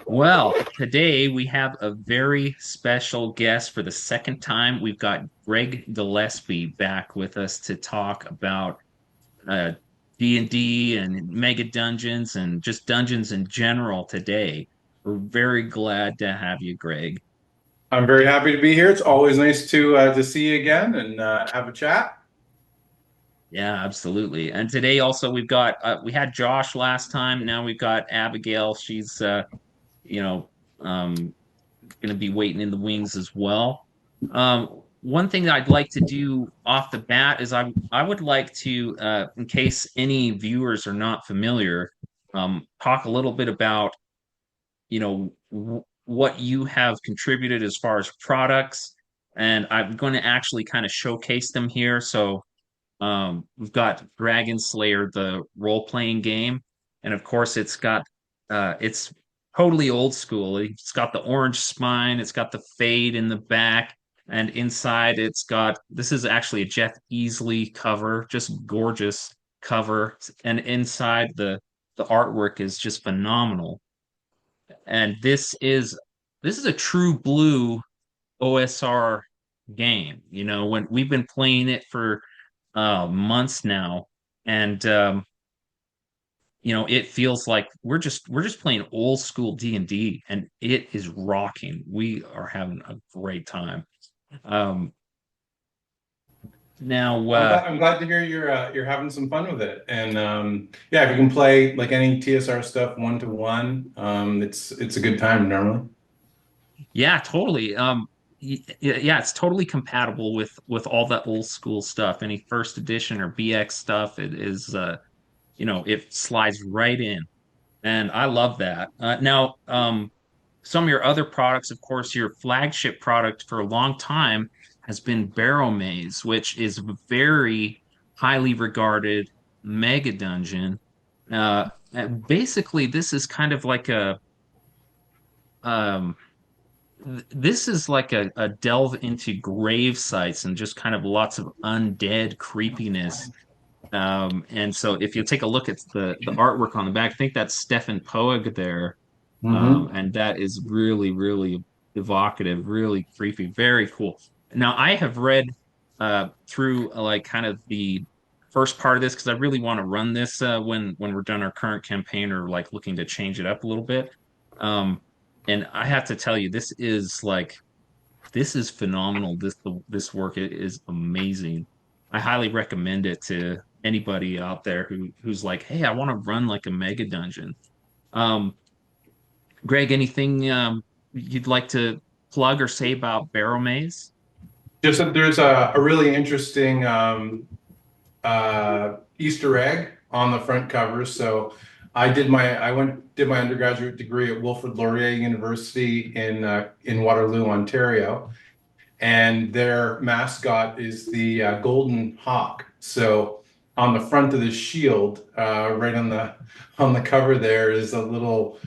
Well, today we have a very special guest for the second time. We've got Greg Gillespie back with us to talk about uh, D&D and Mega Dungeons and just dungeons in general today. We're very glad to have you, Greg. I'm very happy to be here. It's always nice to see you again and have a chat. Yeah, absolutely. And today also we had Josh last time. Now we've got Abigail. She's you know, um going to be waiting in the wings as well. One thing that I'd like to do off the bat is I would like to, in case any viewers are not familiar, talk a little bit about what you have contributed as far as products, and I'm going to actually kind of showcase them here. So we've got Dragon Slayer, the role-playing game, and of course it's totally old school. It's got the orange spine, it's got the fade in the back, and inside it's got this is actually a Jeff Easley cover, just gorgeous cover, and inside the artwork is just phenomenal. And this is a true blue OSR game. When we've been playing it for months now, and it feels like we're just playing old school D&D, and it is rocking. We are having a great time. Um, now, I'm glad to hear you're having some fun with it. And yeah, if you can play like any TSR stuff one to one, it's a good time normally. yeah, totally. Yeah, it's totally compatible with all that old school stuff. Any first edition or BX stuff, it is it slides right in. And I love that. Now, some of your other products, of course, your flagship product for a long time has been Barrel Maze, which is a very highly regarded mega dungeon. And basically, this is kind of like um, this is like a delve into grave sites and just kind of lots of undead creepiness. And so if you take a look at the artwork on the back, I think that's Stefan Poeg there. Hmm. And that is really, really evocative, really creepy, very cool. Now, I have read through like kind of the first part of this because I really want to run this when we're done our current campaign or like looking to change it up a little bit. Um, and I have to tell you, this is phenomenal. This work is amazing. I highly recommend it to anybody out there who's like, hey, I want to run like a mega dungeon. Um, Greg, anything you'd like to plug or say about Barrel Maze? Just that there's a really interesting Easter egg on the front cover. So I did my undergraduate degree at Wilfrid Laurier University in Waterloo, Ontario, and their mascot is the golden hawk. So on the front of the shield, right on the cover, there is a little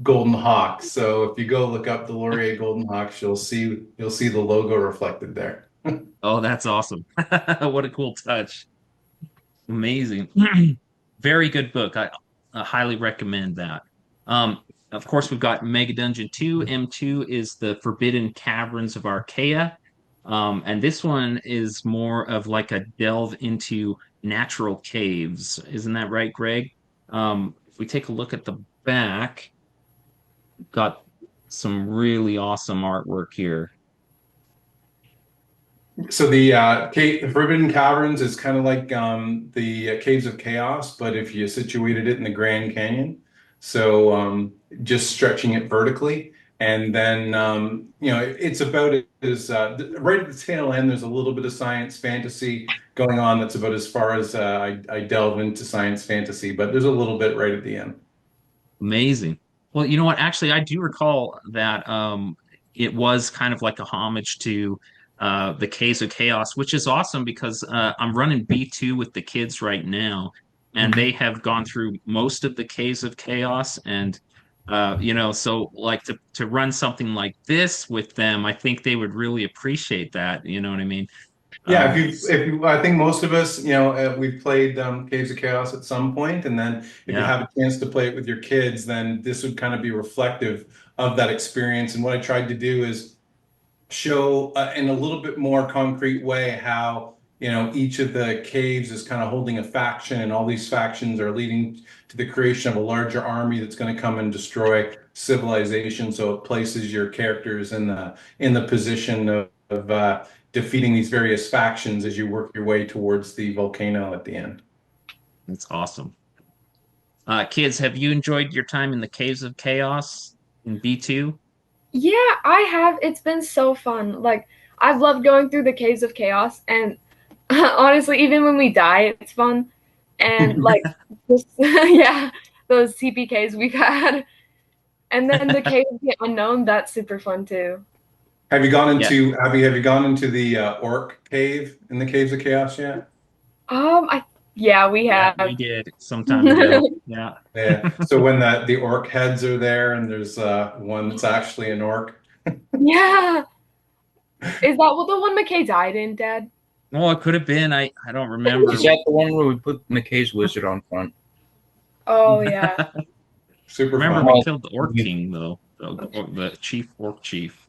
golden hawk. So if you go look up the Laurier Golden Hawks, you'll see the logo reflected there. Oh, that's awesome. What a cool touch. Amazing. Very good book. I highly recommend that. Of course, we've got Mega Dungeon 2. M2 is the Forbidden Caverns of Archaea. And this one is more of like a delve into natural caves. Isn't that right, Greg? If we take a look at the back, got some really awesome artwork here. So the Forbidden Caverns is kind of like the Caves of Chaos, but if you situated it in the Grand Canyon, so just stretching it vertically, and then it's about it is right at the tail end. There's a little bit of science fantasy going on. That's about as far as I delve into science fantasy, but there's a little bit right at the end. Amazing. Well, you know what? Actually, I do recall that it was kind of like a homage to the Caves of Chaos, which is awesome because I'm running B2 with the kids right now, and they Mhm. have gone through most of the Caves of Chaos. And so like to run something like this with them, I think they would really appreciate that. You know what I mean? Yeah, It's I think most of us, we've played Caves of Chaos at some point, and then if you yeah. have a chance to play it with your kids, then this would kind of be reflective of that experience. And what I tried to do is show in a little bit more concrete way how, each of the caves is kind of holding a faction, and all these factions are leading to the creation of a larger army that's going to come and destroy civilization. So it places your characters in the position of defeating these various factions as you work your way towards the volcano at the end. It's awesome. Kids, have you enjoyed your time in the Caves of Chaos in B2? Yeah, I have. It's been so fun. Like, I've loved going through the caves of chaos, and honestly, even when we die, it's fun. And like, just yeah, those TPKs we've had, and then the cave of the unknown. That's super fun too. Have you gone Yeah, into, Abby, have you gone into the Orc cave in the Caves of Chaos yet? I yeah, we yeah, we have. did some time ago. Yeah. Yeah. So when the orc heads are there and there's one that's actually an orc. Yeah, is that what the one McKay died in, Dad? Well, it could have been. I don't Is remember. that the one where we put McKay's wizard on front? Oh yeah. Super Remember, fun. we Well, killed the Orc King though, the chief Orc Chief.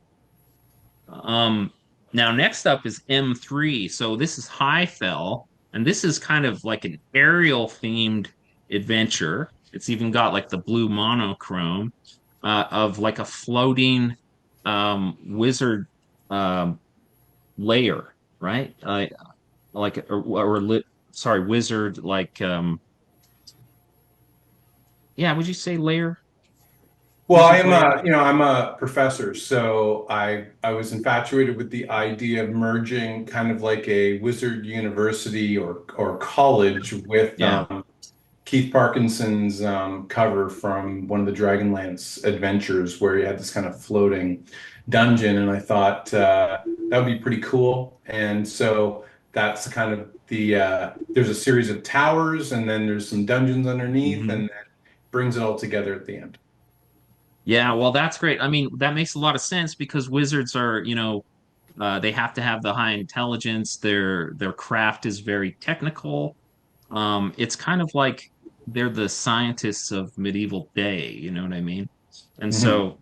Um, Now next up is M3. So this is Highfell, and this is kind of like an aerial themed adventure. It's even got like the blue monochrome of like a floating wizard um, layer, right? Like sorry, wizard like yeah, would you say layer? Well, Wizard layer? I'm a professor, so I was infatuated with the idea of merging kind of like a wizard university or college with Yeah. Keith Parkinson's cover from one of the Dragonlance adventures where he had this kind of floating dungeon, and I thought that would be pretty cool. And so that's kind of there's a series of towers, and then there's some dungeons underneath, Hmm. and that brings it all together at the end. Yeah, well, that's great. I mean, that makes a lot of sense because wizards are, they have to have the high intelligence. Their craft is very technical. It's kind of like they're the scientists of medieval day, you know what I mean? And Mhm. so,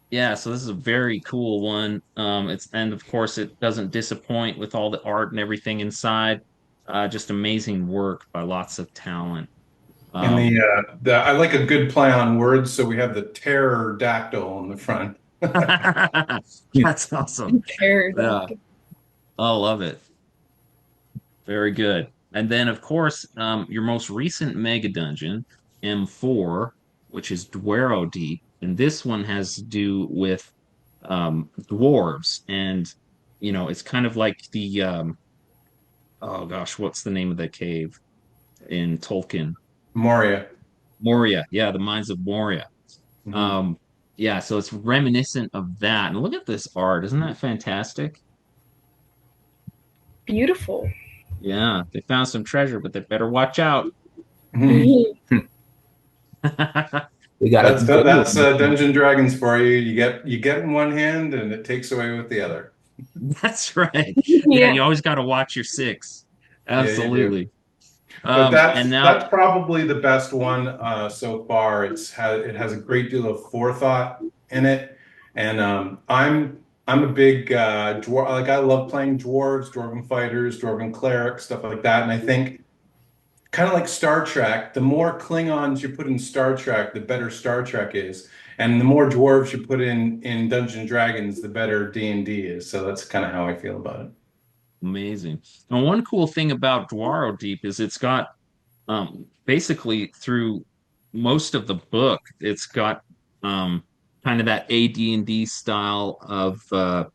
yeah, so this is a very cool one. And of course it doesn't disappoint with all the art and everything inside. Just amazing work by lots of talent. And Um, I like a good play on words, so we have the pterodactyl on the front. that's awesome. Yeah, Pterodactyl. I love it. Very good. And then, of course, your most recent mega dungeon, M4, which is Dwaro Deep, and this one has to do with dwarves, and it's kind of like the oh gosh, what's the name of the cave in Tolkien? Moria. Moria, yeah, the Mines of Moria. Mhm. Um, yeah, so it's reminiscent of that. And look at this art, isn't that fantastic? Beautiful. Yeah, they found some treasure, but they better watch out. Mhm. we got a gold. That's Dungeon Dragons for you. You get in one hand and it takes away with the other. That's right. Yeah, Yeah. you always got to watch your six. Yeah, you do. Absolutely. But And now, that's probably the best one so far. It has a great deal of forethought in it, and I'm a big dwarf. Like I love playing dwarves, dwarven fighters, dwarven clerics, stuff like that. And I think kind of like Star Trek, the more Klingons you put in Star Trek, the better Star Trek is, and the more dwarves you put in Dungeons and Dragons, the better D&D is. So that's kind of how I feel about it. amazing. And one cool thing about Dwaro Deep is it's got basically through most of the book, it's got um, kind of that AD&D style of a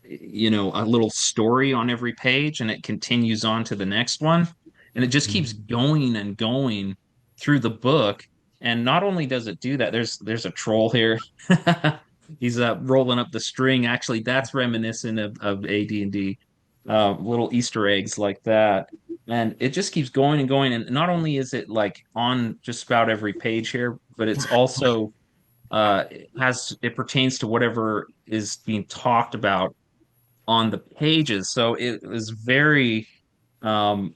little story on every page, and it continues on to the next one, and it just keeps going and going through the book. And not only does it do that, there's a troll here. He's rolling up the string. Actually, that's reminiscent of AD&D, little Easter eggs like that. And it just keeps going and going. And not only is it like on just about every page here, but it's also it pertains to whatever is being talked about on the pages. So it was very um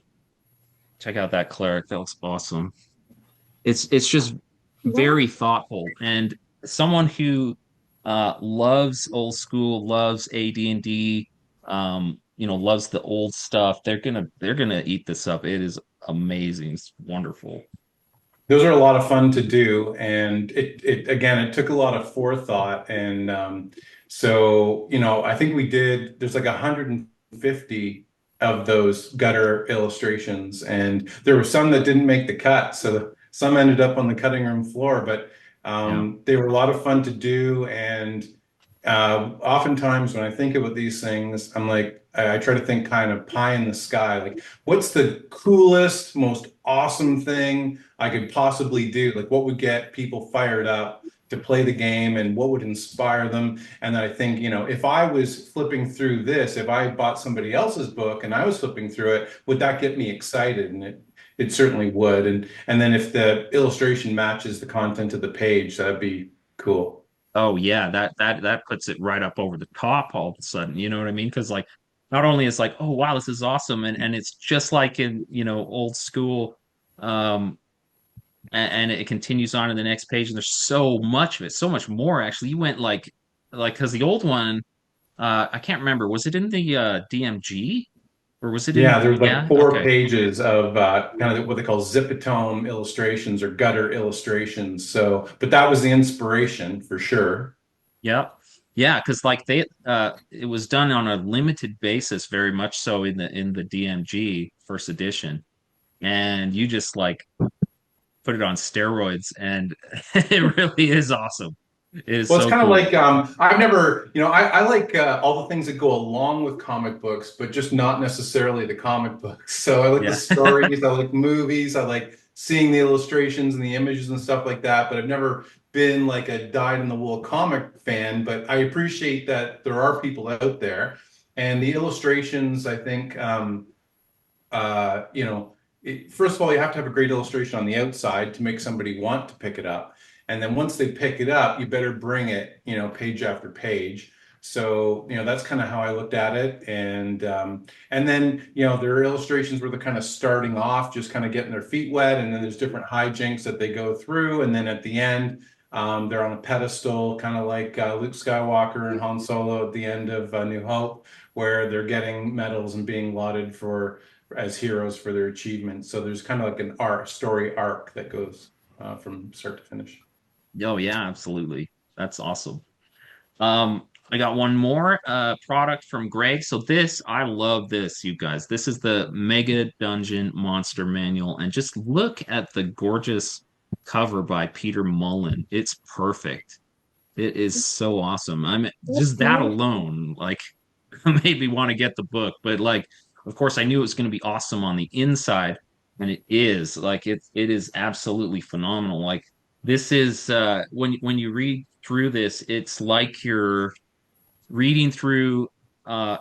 check out that cleric. That looks awesome. It's just Wow. very thoughtful and someone who loves old school, loves AD&D, loves the old stuff. They're gonna eat this up. It is amazing. It's wonderful. Those are a lot of fun to do, and it again, it took a lot of forethought, and so I think we did. There's like 150 of those gutter illustrations, and there were some that didn't make the cut, so some ended up on the cutting room floor, but Yeah. they were a lot of fun to do, and oftentimes when I think about these things, I'm like, I try to think kind of pie in the sky, like what's the coolest, most awesome thing I could possibly do? Like what would get people fired up to play the game and what would inspire them? And then I think, if I was flipping through this, if I bought somebody else's book and I was flipping through it, would that get me excited? And it certainly would. And then if the illustration matches the content of the page, that'd be cool. Oh yeah, that puts it right up over the top all of a sudden. You know what I mean? Because like not only is like, oh wow, this is awesome, and it's just like in old school, um, and it continues on in the next page, and there's so much of it, so much more actually. You went like because the old one, I can't remember, was it in the DMG or was it in Yeah, there's like yeah, four okay. pages of kind of what they call zipatome illustrations or gutter illustrations. So, but that was the inspiration for sure. Yeah. Yeah, because like it was done on a limited basis, very much so in the DMG first edition. And you just like put it on steroids and it really is awesome. It is Well, it's so kind of cool. like I've never, I like all the things that go along with comic books, but just not necessarily the comic books. So I like the Yeah. stories, I like movies, I like seeing the illustrations and the images and stuff like that. But I've never been like a dyed-in-the-wool comic fan. But I appreciate that there are people out there, and the illustrations. I think, first of all, you have to have a great illustration on the outside to make somebody want to pick it up. And then once they pick it up, you better bring it, page after page. So, that's kind of how I looked at it. And then, there are illustrations where they're kind of starting off, just kind of getting their feet wet. And then there's different hijinks that they go through. And then at the end, they're on a pedestal, kind of like Luke Skywalker and Han Solo at the end of New Hope, where they're getting medals and being lauded for as heroes for their achievements. So there's kind of like an story arc that goes from start to finish. Oh yeah, absolutely. That's awesome. I got one more product from Greg. So this, I love this, you guys. This is the Mega Dungeon Monster Manual, and just look at the gorgeous cover by Peter Mullen. It's perfect. It is so awesome. I'm That's just that beautiful. alone, like made me want to get the book. But like, of course, I knew it was going to be awesome on the inside, and it is. Like it is absolutely phenomenal. Like this is when you read through this, it's like you're reading through uh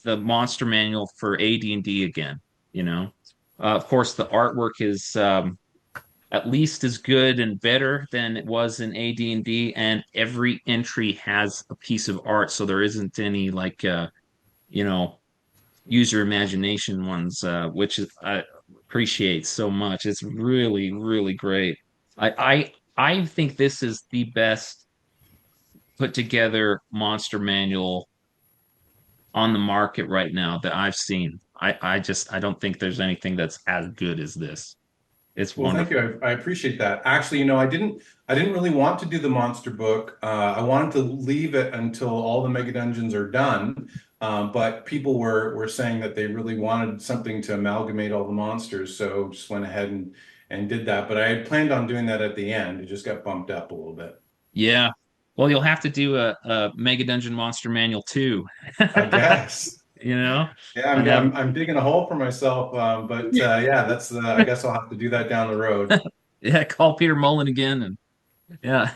the monster manual for AD&D again, you know. Of course, the artwork is at least as good and better than it was in AD&D, and every entry has a piece of art, so there isn't any like you know, use your imagination ones, which is, I appreciate so much. It's really, really great. I think this is the best put together monster manual on the market right now that I've seen. I don't think there's anything that's as good as this. It's Well, thank wonderful. you. I appreciate that. Actually, I didn't really want to do the monster book. I wanted to leave it until all the mega dungeons are done. But people were saying that they really wanted something to amalgamate all the monsters, so just went ahead and did that. But I had planned on doing that at the end. It just got bumped up a little bit. Yeah. Well, you'll have to do a Mega Dungeon Monster Manual too. I guess. You know, Yeah, and I'm have I'm, I'm digging a hole for myself. But yeah, that's I guess I'll have to do that down the road. yeah, call Peter Mullen again and yeah.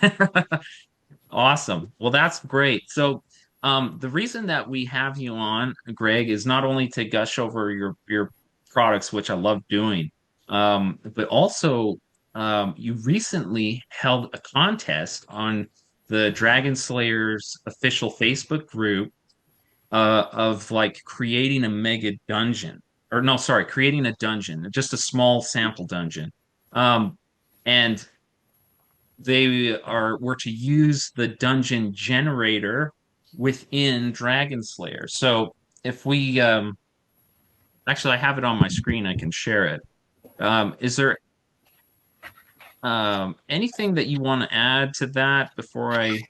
Awesome. Well, that's great. So, the reason that we have you on, Greg, is not only to gush over your products, which I love doing, but also you recently held a contest on the Dragon Slayers official Facebook group, of like creating a mega dungeon, or no, sorry, creating a dungeon, just a small sample dungeon. Um, and they are were to use the dungeon generator within Dragon Slayer. So if we actually, I have it on my screen, I can share it. Is there anything that you want to add to that before I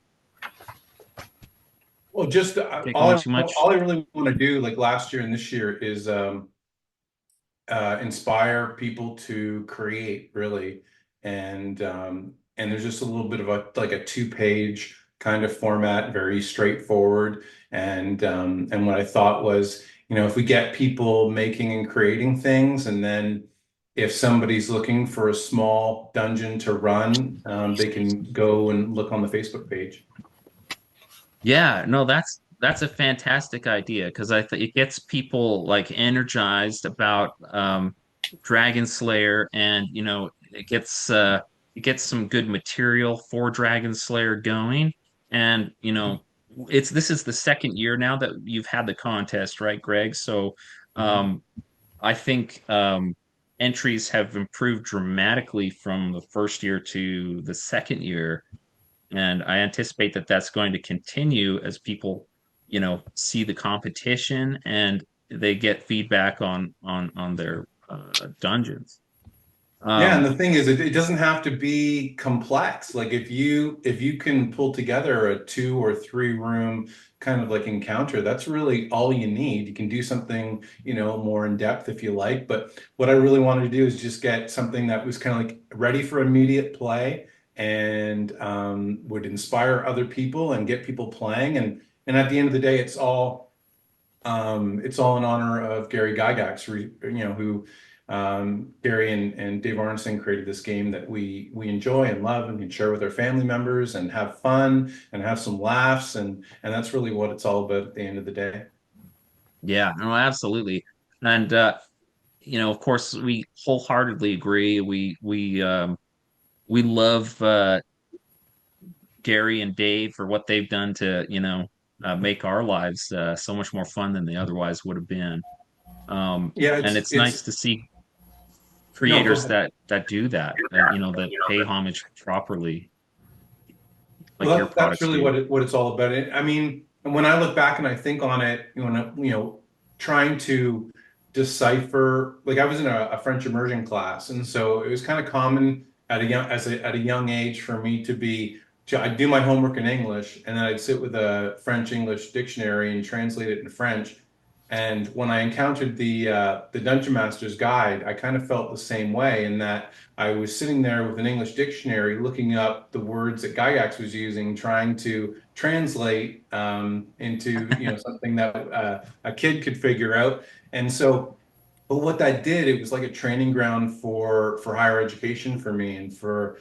Well, just get going too much? all I really want to do, like last year and this year, is inspire people to create, really. And there's just a little bit of a like a two-page kind of format, very straightforward. And what I thought was, if we get people making and creating things, and then if somebody's looking for a small dungeon to run, they can go and look on the Facebook page. Yeah, no, that's a fantastic idea because I think it gets people like energized about Dragon Slayer, and it gets some good material for Dragon Slayer going. And it's this is the second year now that you've had the contest, right, Greg? So Mhm. um, I think entries have improved dramatically from the first year to the second year. And I anticipate that that's going to continue as people, see the competition and they get feedback on their dungeons. Yeah, and Um, the thing is, it doesn't have to be complex. Like if you can pull together a 2 or 3 room kind of like encounter, that's really all you need. You can do something, more in depth if you like. But what I really wanted to do is just get something that was kind of like ready for immediate play and would inspire other people and get people playing. And at the end of the day, it's all in honor of Gary Gygax, who Gary and Dave Arneson created this game that we enjoy and love and can share with our family members and have fun and have some laughs, and that's really what it's all about at the end of the day. yeah, no, absolutely. And of course, we wholeheartedly agree. We love Gary and Dave for what they've done to, make our lives so much more fun than they otherwise would have been. Yeah, And it's it's nice it's to see no, go creators ahead. that do that, that pay homage properly, like your Well, that's products really do. what it's all about. I mean, and when I look back and I think on it, trying to decipher, like I was in a French immersion class, and so it was kind of common at a young age for me I'd do my homework in English, and then I'd sit with a French English dictionary and translate it in French. And when I encountered the Dungeon Master's Guide, I kind of felt the same way in that I was sitting there with an English dictionary looking up the words that Gygax was using, trying to translate into something that a kid could figure out. And so, but what that did, it was like a training ground for higher education for me and for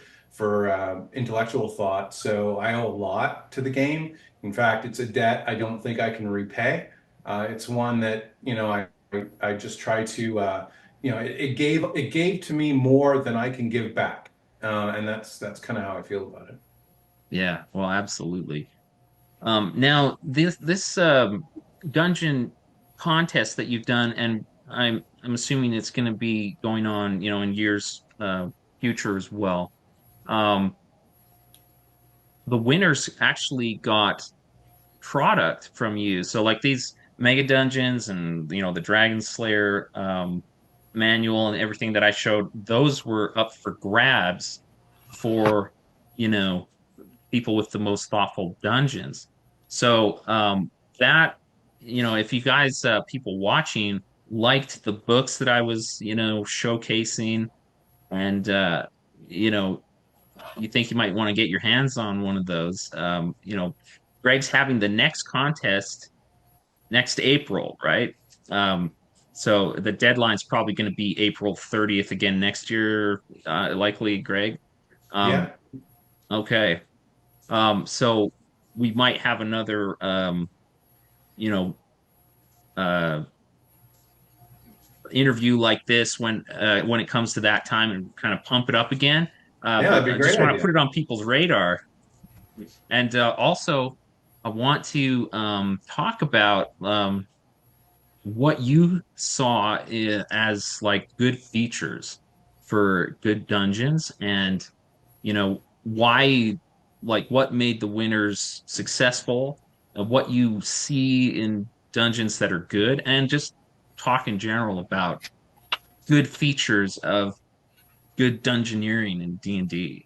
intellectual thought. So I owe a lot to the game. In fact, it's a debt I don't think I can repay. It's one that I just try to it gave to me more than I can give back, and that's kind of how I feel about it. Yeah, well, absolutely. Now this dungeon contest that you've done, and I'm assuming it's going to be going on, in years future as well. Um, the winners actually got product from you. So like these mega dungeons and the Dragon Slayer manual and everything that I showed, those were up for grabs for you know people with the most thoughtful dungeons. So that if you guys people watching liked the books that I was showcasing, and you know you think you might want to get your hands on one of those, Greg's having the next contest next April, right? Um, so the deadline's probably going to be April 30th again next year, likely, Greg. Um, Yeah, okay. So we might have another, you know, uh, interview like this when it comes to that time and kind of pump it up again. yeah, that'd But be a I great just want to put idea. it on people's radar. And also, I want to talk about what you saw as like good features for good dungeons, and why, like what made the winners successful, what you see in dungeons that are good, and just talk in general about good features of good dungeoneering in D&D.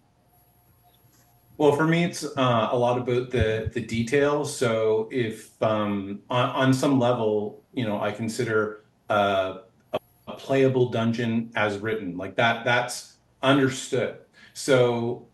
Well, for me, it's a lot about the details. So if on some level, I consider a playable dungeon as written, like that's understood. So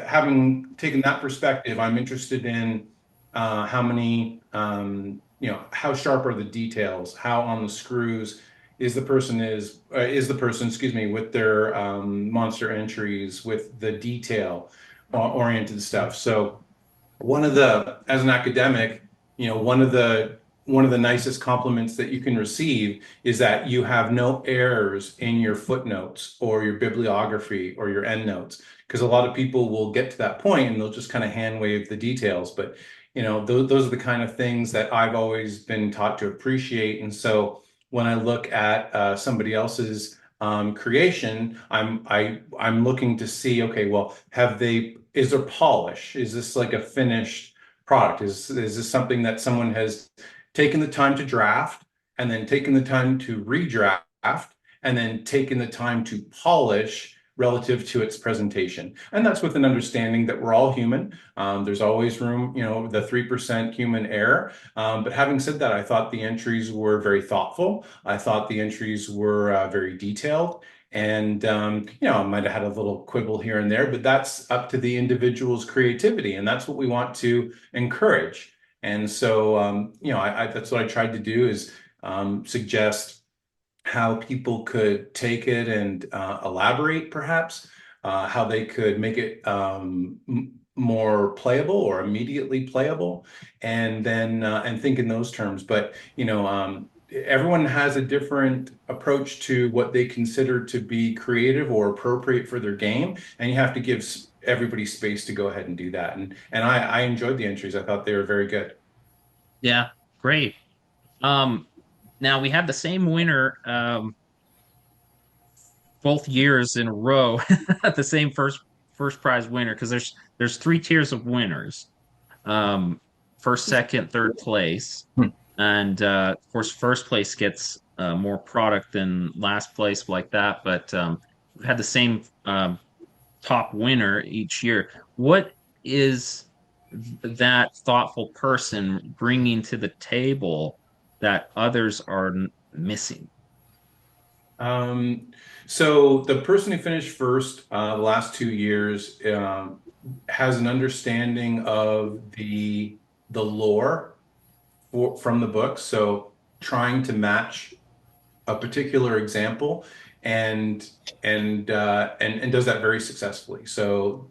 having taken that perspective, I'm interested in how many, how sharp are the details? How on the screws is the person, excuse me, with their monster entries, with the detail oriented stuff. So as an academic, one of the nicest compliments that you can receive is that you have no errors in your footnotes or your bibliography or your endnotes. Because a lot of people will get to that point and they'll just kind of hand wave the details. But those are the kind of things that I've always been taught to appreciate. And so when I look at somebody else's creation, I'm looking to see, okay, well, is there polish? Is this like a finished product? Is this something that someone has taken the time to draft and then taken the time to redraft and then taken the time to polish relative to its presentation? And that's with an understanding that we're all human. There's always room, the 3% human error. But having said that, I thought the entries were very thoughtful. I thought the entries were very detailed. And I might have had a little quibble here and there, but that's up to the individual's creativity, and that's what we want to encourage. And so, that's what I tried to do is suggest how people could take it and elaborate, perhaps, how they could make it more playable or immediately playable, and then and think in those terms. But everyone has a different approach to what they consider to be creative or appropriate for their game, and you have to give everybody space to go ahead and do that. And I enjoyed the entries. I thought they were very good. Yeah, great. Um, Now we have the same winner both years in a row, the same first prize winner, because there's three tiers of winners. Um, First, second, third place, Hmm. and of course, first place gets more product than last place, like that. But we've had the same top winner each year. What is that thoughtful person bringing to the table that others are missing? Um, so the person who finished first the last 2 years has an understanding of the lore from the book. So trying to match a particular example and and does that very successfully. So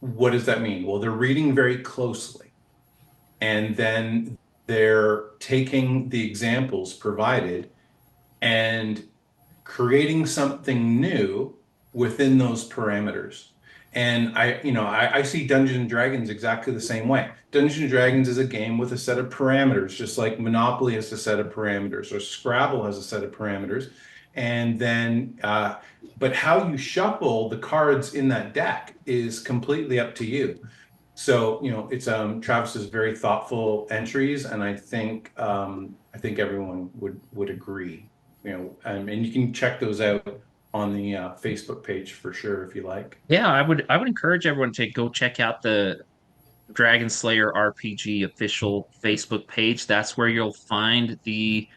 what does that mean? Well, they're reading very closely, and then they're taking the examples provided and creating something new within those parameters. And I see Dungeons and Dragons exactly the same way. Dungeons and Dragons is a game with a set of parameters, just like Monopoly has a set of parameters, or Scrabble has a set of parameters. And then, but how you shuffle the cards in that deck is completely up to you. So, it's Travis's very thoughtful entries, and I think everyone would agree. And you can check those out on the Facebook page for sure if you like. Yeah, I would encourage everyone to go check out the Dragon Slayer RPG official Facebook page. That's where you'll find the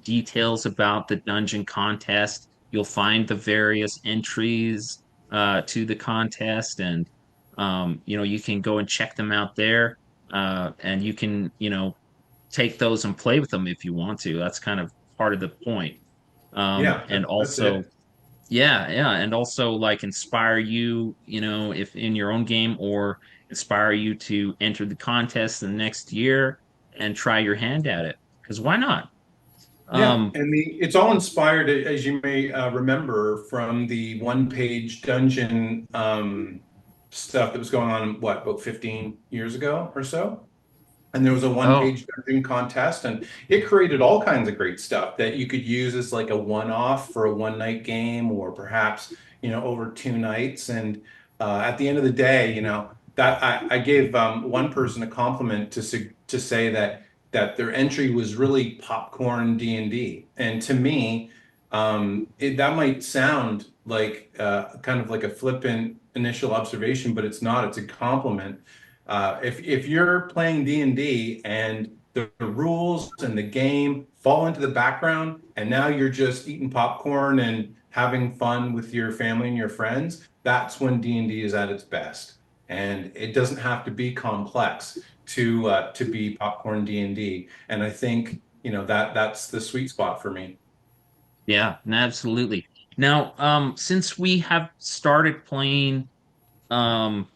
details about the dungeon contest. You'll find the various entries to the contest, and you can go and check them out there. And you can, take those and play with them if you want to. That's kind of part of the point. Yeah, And that's also, it. yeah, yeah, and also like inspire you, if in your own game, or inspire you to enter the contest the next year and try your hand at it. Because why not? Yeah, Um, and it's all inspired, as you may remember, from the one-page dungeon stuff that was going on, what, about 15 years ago or so. And there was a Oh, one-page dungeon contest, and it created all kinds of great stuff that you could use as like a one-off for a one-night game, or perhaps, over 2 nights. And at the end of the day, that I gave one person a compliment to say that their entry was really popcorn D&D. And to me, that might sound like kind of like a flippant initial observation, but it's not. It's a compliment. If you're playing D&D and the rules and the game fall into the background, and now you're just eating popcorn and having fun with your family and your friends, that's when D&D is at its best. And it doesn't have to be complex to be popcorn D&D. And I think that's the sweet spot for me. yeah, absolutely. Now, since we have started playing, um,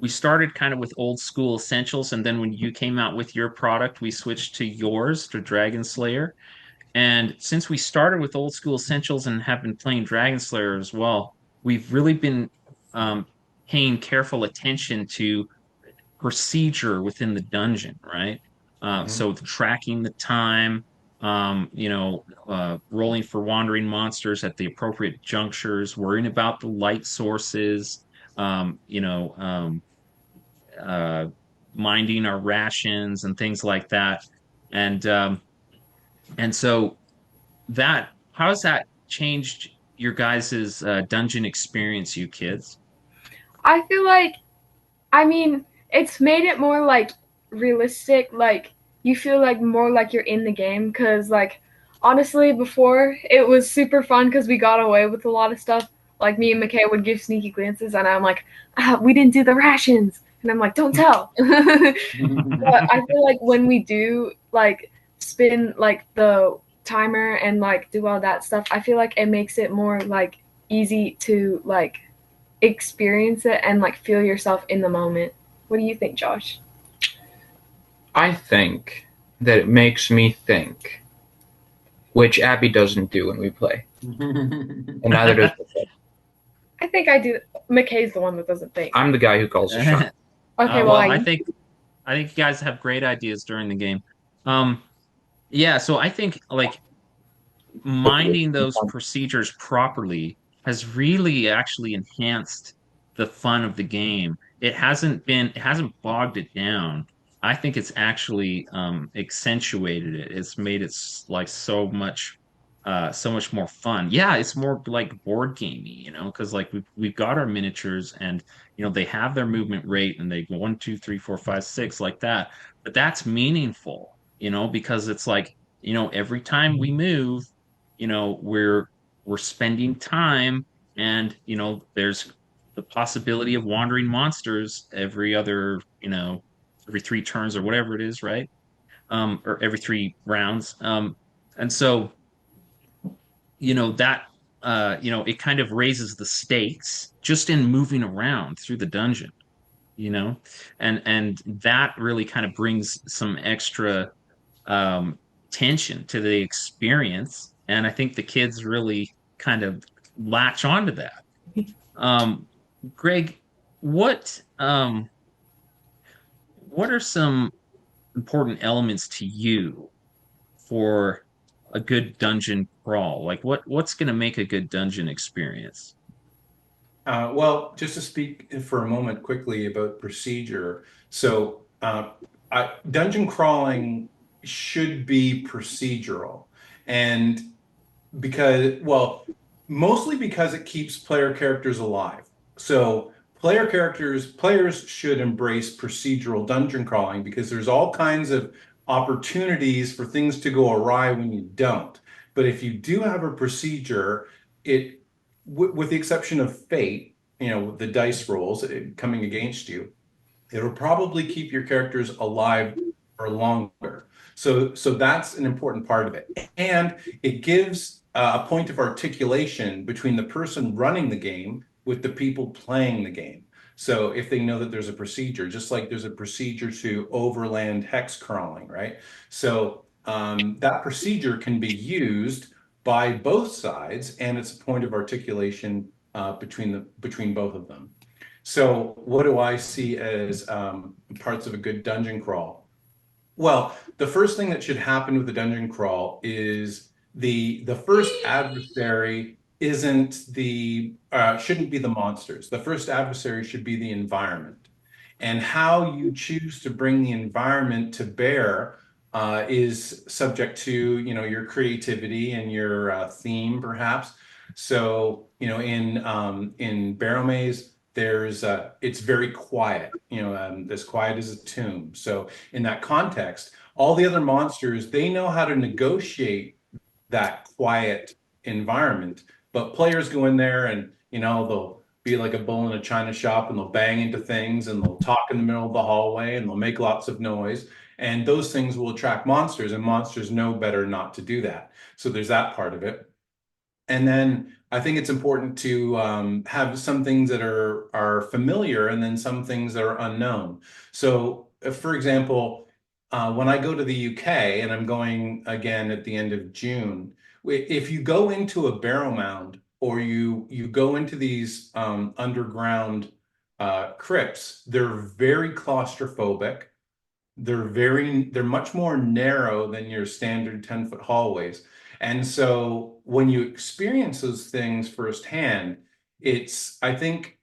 we started kind of with old school essentials, and then when you came out with your product, we switched to yours, to Dragon Slayer. And since we started with old school essentials and have been playing Dragon Slayer as well, we've really been um, paying careful attention to procedure within the dungeon, right? Mhm. So tracking the time, rolling for wandering monsters at the appropriate junctures, worrying about the light sources, um, you know, um, uh, minding our rations and things like that. And so that how has that changed your guys' dungeon experience, you kids? I feel like, I mean, it's made it more like realistic. Like you feel like more like you're in the game because, like, honestly, before it was super fun because we got away with a lot of stuff. Like me and McKay would give sneaky glances, and I'm like, we didn't do the rations, and I'm like, don't tell. But I feel like when we do like spin like the timer and like do all that stuff, I feel like it makes it more like easy to like experience it and like feel yourself in the moment. What do you think, Josh? I think that it makes me think, which Abby doesn't do when we play, and neither does McKay. I think I do. McKay's the one that doesn't think. I'm the guy who calls the shot. Okay, well, Well, I think you guys have great ideas during the game. Um, yeah, so I think like minding those procedures properly has really actually enhanced the fun of the game. It hasn't bogged it down. I think it's actually accentuated it. It's made it like so much more fun. Yeah, it's more like board gamey, because like we've got our miniatures and they have their movement rate and they go 1, 2, 3, 4, 5, 6 like that. But that's meaningful, because it's like, every time we move, we're spending time, and there's the possibility of wandering monsters every 3 turns or whatever it is, right? Or every 3 rounds. And so that it kind of raises the stakes just in moving around through the dungeon, you know and that really kind of brings some extra um, tension to the experience. And I think the kids really kind of latch onto that. Um, Greg, what what are some important elements to you for a good dungeon crawl? Like what's going to make a good dungeon experience? Well, just to speak for a moment quickly about procedure. So, dungeon crawling should be procedural. And mostly because it keeps player characters alive. So players should embrace procedural dungeon crawling because there's all kinds of opportunities for things to go awry when you don't. But if you do have a procedure, it, with the exception of fate, the dice rolls coming against you, it'll probably keep your characters alive for longer. So that's an important part of it. And it gives a point of articulation between the person running the game with the people playing the game. So if they know that there's a procedure, just like there's a procedure to overland hex crawling, right? So that procedure can be used by both sides, and it's a point of articulation between both of them. So what do I see as parts of a good dungeon crawl? Well, the first thing that should happen with the dungeon crawl is the first adversary isn't the shouldn't be the monsters. The first adversary should be the environment. And how you choose to bring the environment to bear is subject to, your creativity and your theme, perhaps. So, in Barrow Maze, there's it's very quiet, as quiet as a tomb. So in that context, all the other monsters, they know how to negotiate that quiet environment. But players go in there and, they'll be like a bull in a china shop and they'll bang into things and they'll talk in the middle of the hallway and they'll make lots of noise. And those things will attract monsters, and monsters know better not to do that. So there's that part of it. And then I think it's important to have some things that are familiar and then some things that are unknown. So, for example, when I go to the UK and I'm going again at the end of June, if you go into a barrow mound or you go into these underground crypts, they're very claustrophobic. They're much more narrow than your standard 10-foot hallways. And so when you experience those things firsthand, I think,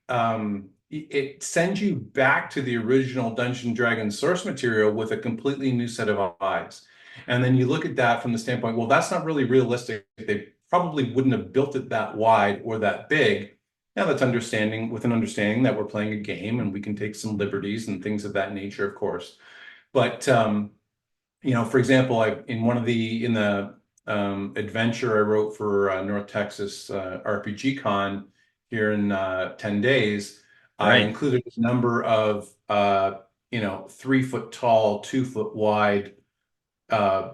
it sends you back to the original Dungeon Dragon source material with a completely new set of eyes. And then you look at that from the standpoint, well, that's not really realistic. They probably wouldn't have built it that wide or that big. Now that's with an understanding that we're playing a game and we can take some liberties and things of that nature, of course. But for example, in the adventure I wrote for North Texas RPG Con here in 10 days, I Right. included a number of 3-foot tall, 2-foot wide uh,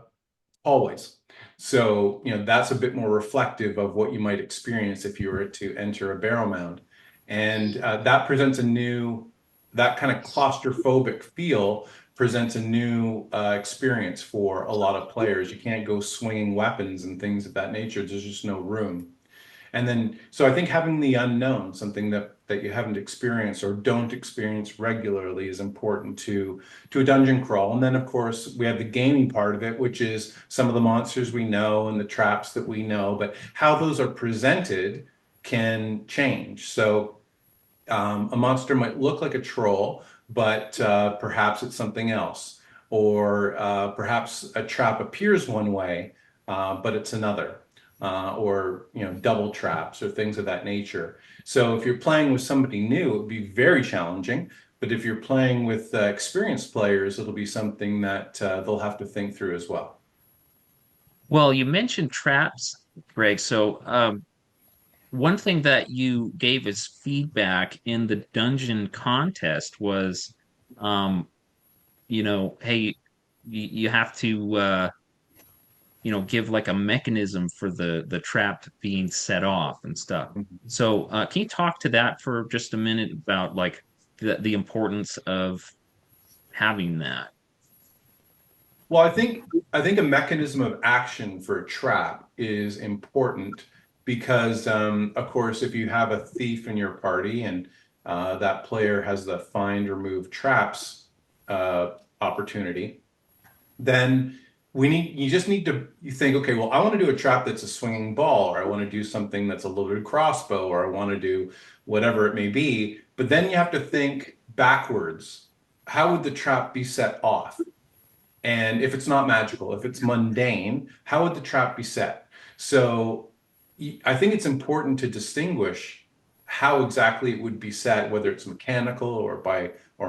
hallways. So, that's a bit more reflective of what you might experience if you were to enter a barrel mound. And that kind of claustrophobic feel presents a new experience for a lot of players. You can't go swinging weapons and things of that nature. There's just no room. And then, so I think having the unknown, something that you haven't experienced or don't experience regularly, is important to a dungeon crawl. And then, of course, we have the gaming part of it, which is some of the monsters we know and the traps that we know, but how those are presented can change. So a monster might look like a troll, but perhaps it's something else. Or perhaps a trap appears one way, but it's another. Or double traps or things of that nature. So if you're playing with somebody new, it would be very challenging. But if you're playing with experienced players, it'll be something that they'll have to think through as well. Well, you mentioned traps, Greg. So, one thing that you gave as feedback in the dungeon contest was, um, hey, you have to, give like a mechanism for the trap being set off and stuff. So, can you talk to that for just a minute about like the importance of having that? Well, I think a mechanism of action for a trap is important because, of course, if you have a thief in your party and that player has the find or move traps opportunity, then you just need to you think, okay, well, I want to do a trap that's a swinging ball, or I want to do something that's a loaded crossbow, or I want to do whatever it may be. But then you have to think backwards. How would the trap be set off? And if it's not magical, if it's mundane, how would the trap be set? So I think it's important to distinguish how exactly it would be set, whether it's mechanical or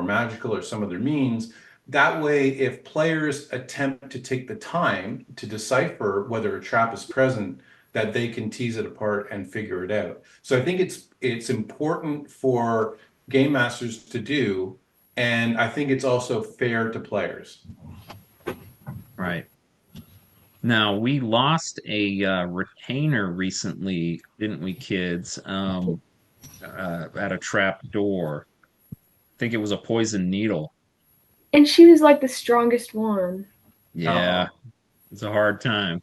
magical or some other means. That way, if players attempt to take the time to decipher whether a trap is present, that they can tease it apart and figure it out. So I think it's important for game masters to do, and I think it's also fair to players. Right. Now, we lost a retainer recently, didn't we, kids? At a trap door. I think it was a poison needle. And she was like the strongest one. Yeah, Uh-oh. it's a hard time.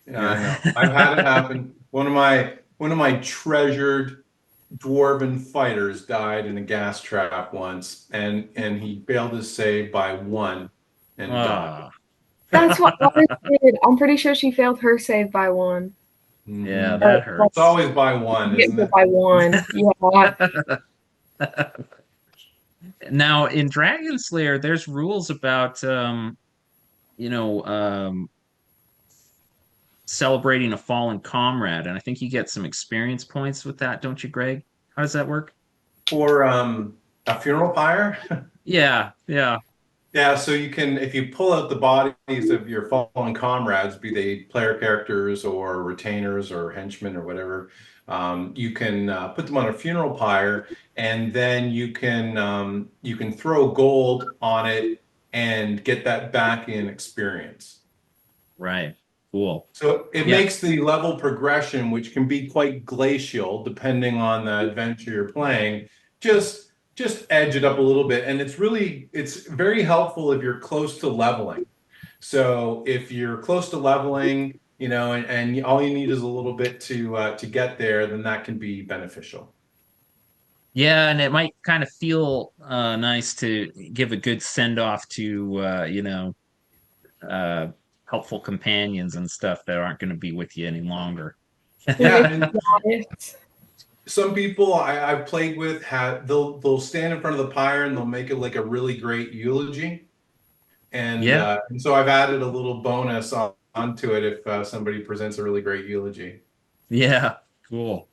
Yeah, I Yeah. know. I've had it happen. One of my treasured dwarven fighters died in a gas trap once, and he failed his save by one and died. Ah, That's what ours did. I'm pretty sure she failed her save by one. yeah, Hmm. Or that like It's hurts. always by one, get isn't her it? by one. Yeah. Now in Dragon Slayer, there's rules about you know, celebrating a fallen comrade, and I think you get some experience points with that, don't you, Greg? How does that work? For a funeral pyre. Yeah, yeah, Yeah, so you can, if you pull out the bodies of your fallen comrades, be they player characters or retainers or henchmen or whatever, you can put them on a funeral pyre, and then you can throw gold on it and get that back in experience. right. Cool. So it Yeah, makes the level progression, which can be quite glacial depending on the adventure you're playing, just edge it up a little bit. And it's very helpful if you're close to leveling. So if you're close to leveling, and all you need is a little bit to get there, then that can be beneficial. yeah, and it might kind of feel nice to give a good send off to uh helpful companions and stuff that aren't going to be with you any longer. It Yeah, makes and me quiet. some people I've played with have they'll stand in front of the pyre and they'll make it like a really great eulogy. Yeah, And so I've added a little bonus onto it if somebody presents a really great eulogy. yeah, cool.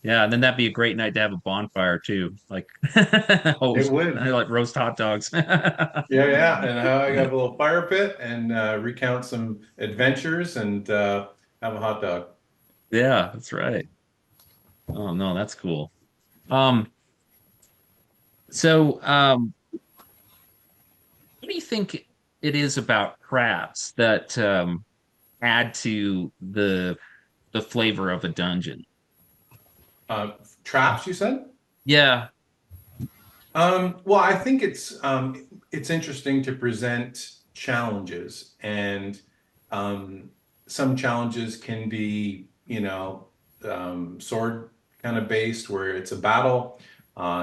Yeah, and then that'd be a great night to have a bonfire too, like It host, would. like roast hot dogs. Yeah, yeah. And I have a little fire pit and recount some adventures and have a hot dog. Yeah, that's right. Oh no, that's cool. Um, so what do you think it is about crabs that add to the flavor of a dungeon? Uh, Traps, you said? Yeah, Well, I think it's interesting to present challenges, and um, some challenges can be, sword kind of based, where it's a battle.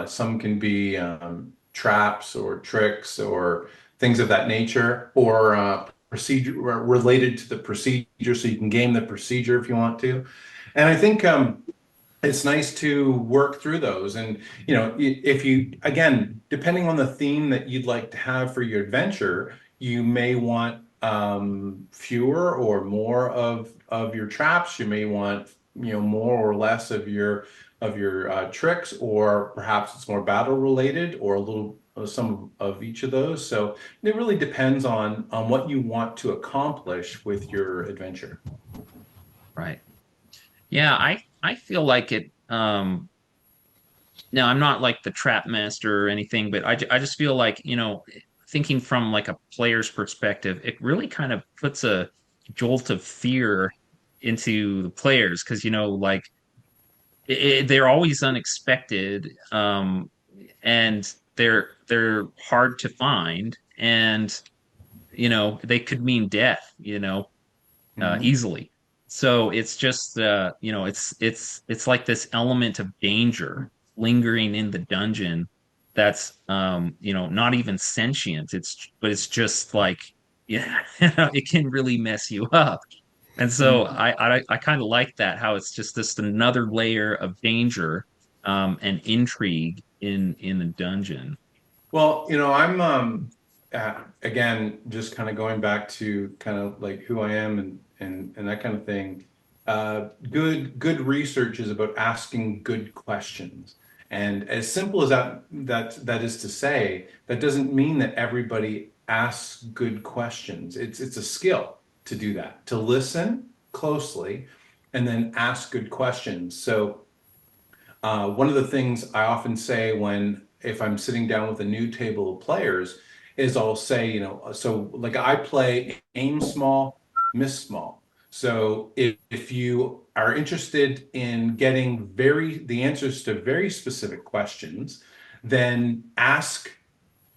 Some can be traps or tricks or things of that nature, or procedure related to the procedure, so you can game the procedure if you want to. And I think it's nice to work through those. And, if you, again, depending on the theme that you'd like to have for your adventure, you may want fewer or more of your traps. You may want, more or less of your tricks, or perhaps it's more battle related, or a little some of each of those. So it really depends on what you want to accomplish with your adventure. right. Yeah, I feel like it. Now I'm not like the trap master or anything, but I just feel like, thinking from like a player's perspective, it really kind of puts a jolt of fear into the players because, like they're always unexpected, and they're hard to find, and they could mean death, Mhm. easily. So it's just it's like this element of danger lingering in the dungeon that's not even sentient. But it's just like, yeah, it can really mess you up. And so Mhm. I kind of like that, how it's just another layer of danger and intrigue in the dungeon. Well, I'm again just kind of going back to kind of like who I am and that kind of thing. Good research is about asking good questions. And as simple as that is to say, that doesn't mean that everybody asks good questions. It's a skill to do that, to listen closely and then ask good questions. So one of the things I often say if I'm sitting down with a new table of players is I'll say, so like I play aim small, miss small. So if you are interested in getting the answers to very specific questions, then ask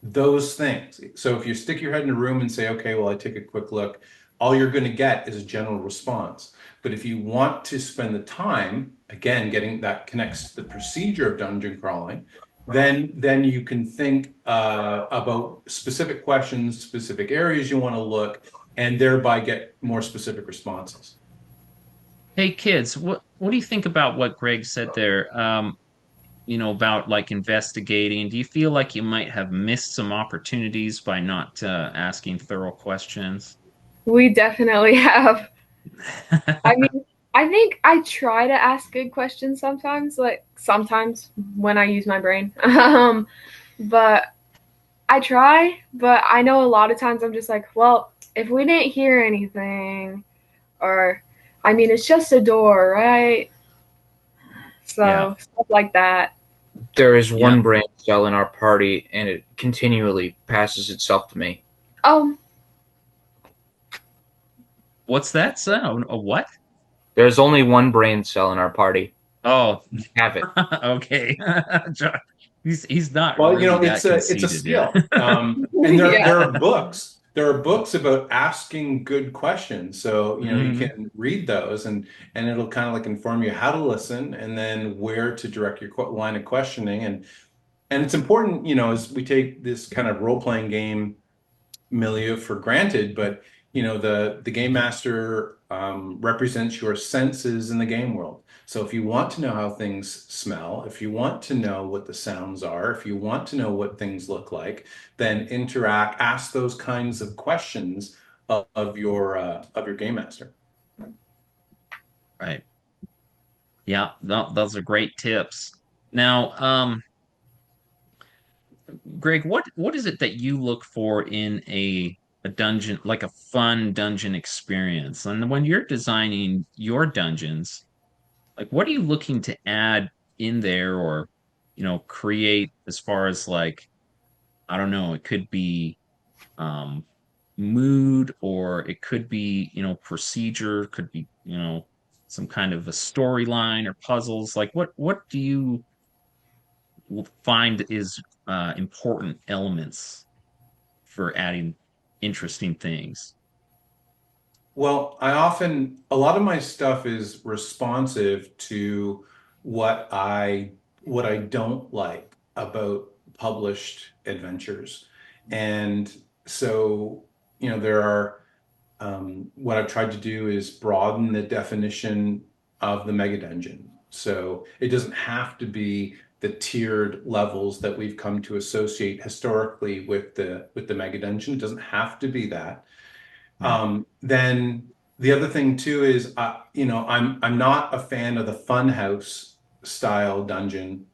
those things. So if you stick your head in a room and say, okay, well, I take a quick look, all you're going to get is a general response. But if you want to spend the time, again, getting that connects to the procedure of dungeon crawling, then you can think about specific questions, specific areas you want to look, and thereby get more specific responses. Hey kids, what do you think about what Greg said there? About like investigating. Do you feel like you might have missed some opportunities by not asking thorough questions? We definitely have. I mean, I think I try to ask good questions sometimes, like sometimes when I use my brain. But I try, but I know a lot of times I'm just like, well, if we didn't hear anything, or I mean, it's just a door, right? Yeah, So stuff like that. There is yeah. one brain cell in our party, and it continually passes itself to me. Oh, What's that sound? A what? There's only one brain cell in our party. Oh, Have it. okay. John, he's not Well, really it's that a conceited yet. skill. And there yeah. are books. There are books about asking good questions. So, you Mhm. can read those and it'll kind of like inform you how to listen and then where to direct your line of questioning. And it's important, as we take this kind of role-playing game milieu for granted, but the game master represents your senses in the game world. So if you want to know how things smell, if you want to know what the sounds are, if you want to know what things look like, then ask those kinds of questions of your game master. Right. Yeah, those are great tips. Now, Greg, what is it that you look for in a dungeon, like a fun dungeon experience? And when you're designing your dungeons, like what are you looking to add in there or, create as far as like, I don't know, it could be um mood or it could be, procedure, could be, some kind of a storyline or puzzles. Like what do you find is important elements for adding interesting things? Well, a lot of my stuff is responsive to what I what I don't like about published adventures. And so, there are what I've tried to do is broaden the definition of the mega dungeon. So it doesn't have to be the tiered levels that we've come to associate historically with the mega dungeon. It doesn't have to be that. Right. Then the other thing too is, I'm not a fan of the funhouse style dungeon,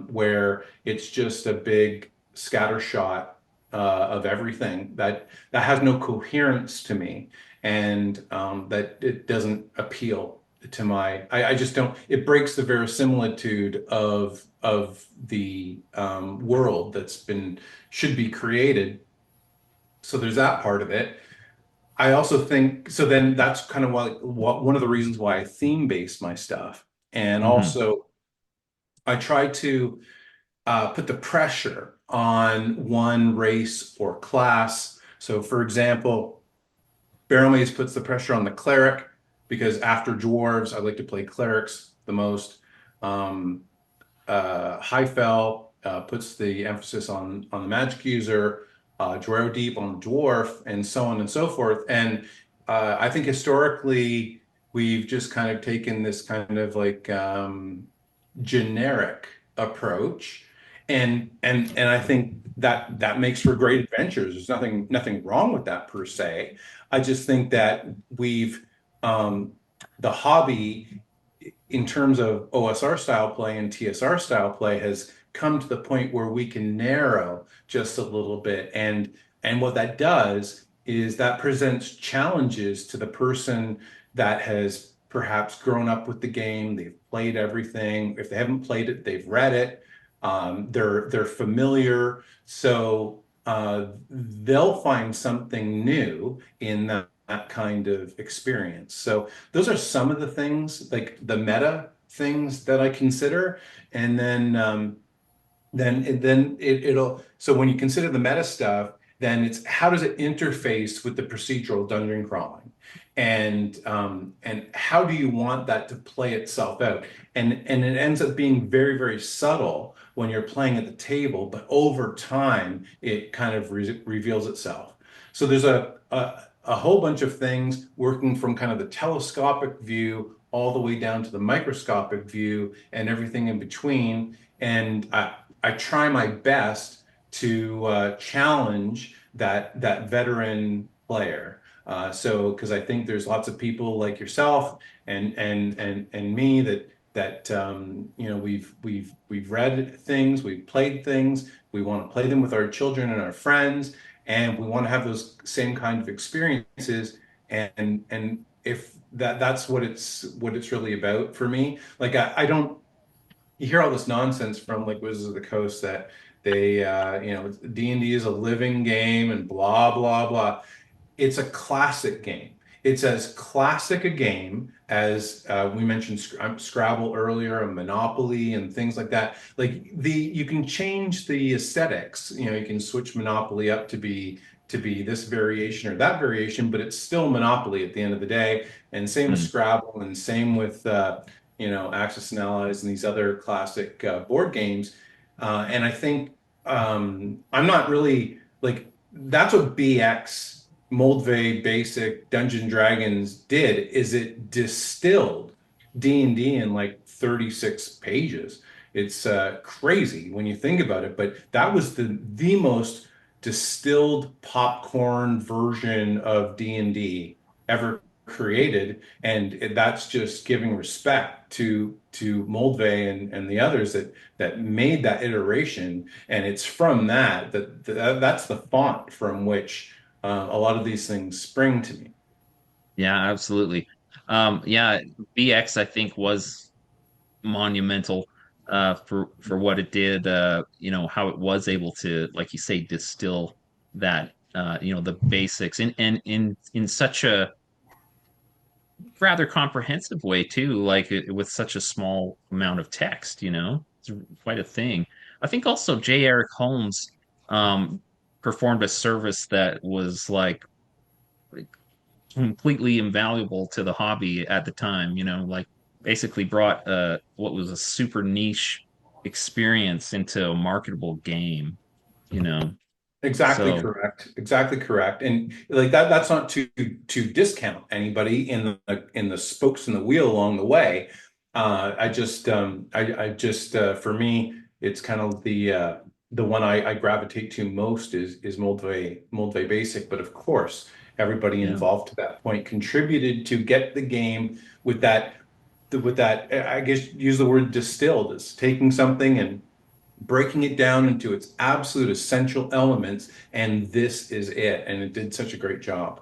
where it's just a big scatter shot of everything that has no coherence to me, and that it doesn't appeal to my. I just don't. It breaks the verisimilitude of the world that's been should be created. So there's that part of it. I also think so. Then that's kind of one of the reasons why I theme base my stuff, and Hmm. also I try to put the pressure on one race or class. So, for example, Barrel Maze puts the pressure on the cleric because after dwarves, I like to play clerics the most. Um, Highfell puts the emphasis on the magic user, Drow Deep on the dwarf, and so on and so forth. And I think historically we've just kind of taken this kind of like generic approach, and I think that makes for great adventures. There's nothing wrong with that per se. I just think that we've the hobby in terms of OSR style play and TSR style play has come to the point where we can narrow just a little bit, and what that does is that presents challenges to the person that has perhaps grown up with the game. They've played everything. If they haven't played it, they've read it. They're familiar, so they'll find something new in that kind of experience. So those are some of the things, like the meta things that I consider, and then it'll. So when you consider the meta stuff, then it's how does it interface with the procedural dungeon crawling, and how do you want that to play itself out? And it ends up being very, very subtle when you're playing at the table, but over time it kind of reveals itself. So there's a whole bunch of things working from kind of the telescopic view all the way down to the microscopic view and everything in between. And I try my best to challenge that veteran player. So because I think there's lots of people like yourself and me that you know we've read things, we've played things, we want to play them with our children and our friends, and we want to have those same kind of experiences. And if that's what it's really about for me. Like I don't, you hear all this nonsense from like Wizards of the Coast that they you know, D&D is a living game and blah blah blah. It's a classic game. It's as classic a game as we mentioned Scrabble earlier, and Monopoly and things like that. Like you can change the aesthetics. You know, you can switch Monopoly up to be this variation or that variation, but it's still Monopoly at the end of the day. And same with Mm. Scrabble, and same with you know, Axis and Allies and these other classic board games. And I think I'm not really like that's what BX Moldvay Basic Dungeon Dragons did, is it distilled D&D in like 36 pages. It's crazy when you think about it, but that was the most distilled popcorn version of D&D ever created, and that's just giving respect to Moldvay and the others that made that iteration. And it's from that's the font from which a lot of these things spring to me. Yeah, absolutely. Yeah, BX I think was monumental for what it did, how it was able to, like you say, distill that, the basics in such a rather comprehensive way too, like with such a small amount of text, it's quite a thing. I think also J. Eric Holmes um performed a service that was like completely invaluable to the hobby at the time, like basically brought what was a super niche experience into a marketable game, you know. Exactly So correct. Exactly correct. And like that's not to discount anybody in the spokes in the wheel along the way. I just for me it's kind of the one I gravitate to most is Moldvay Basic. But of course, everybody yeah. involved to that point contributed to get the game with that I guess use the word distilled. It's taking something and breaking it down into its absolute essential elements, and this is it. And it did such a great job.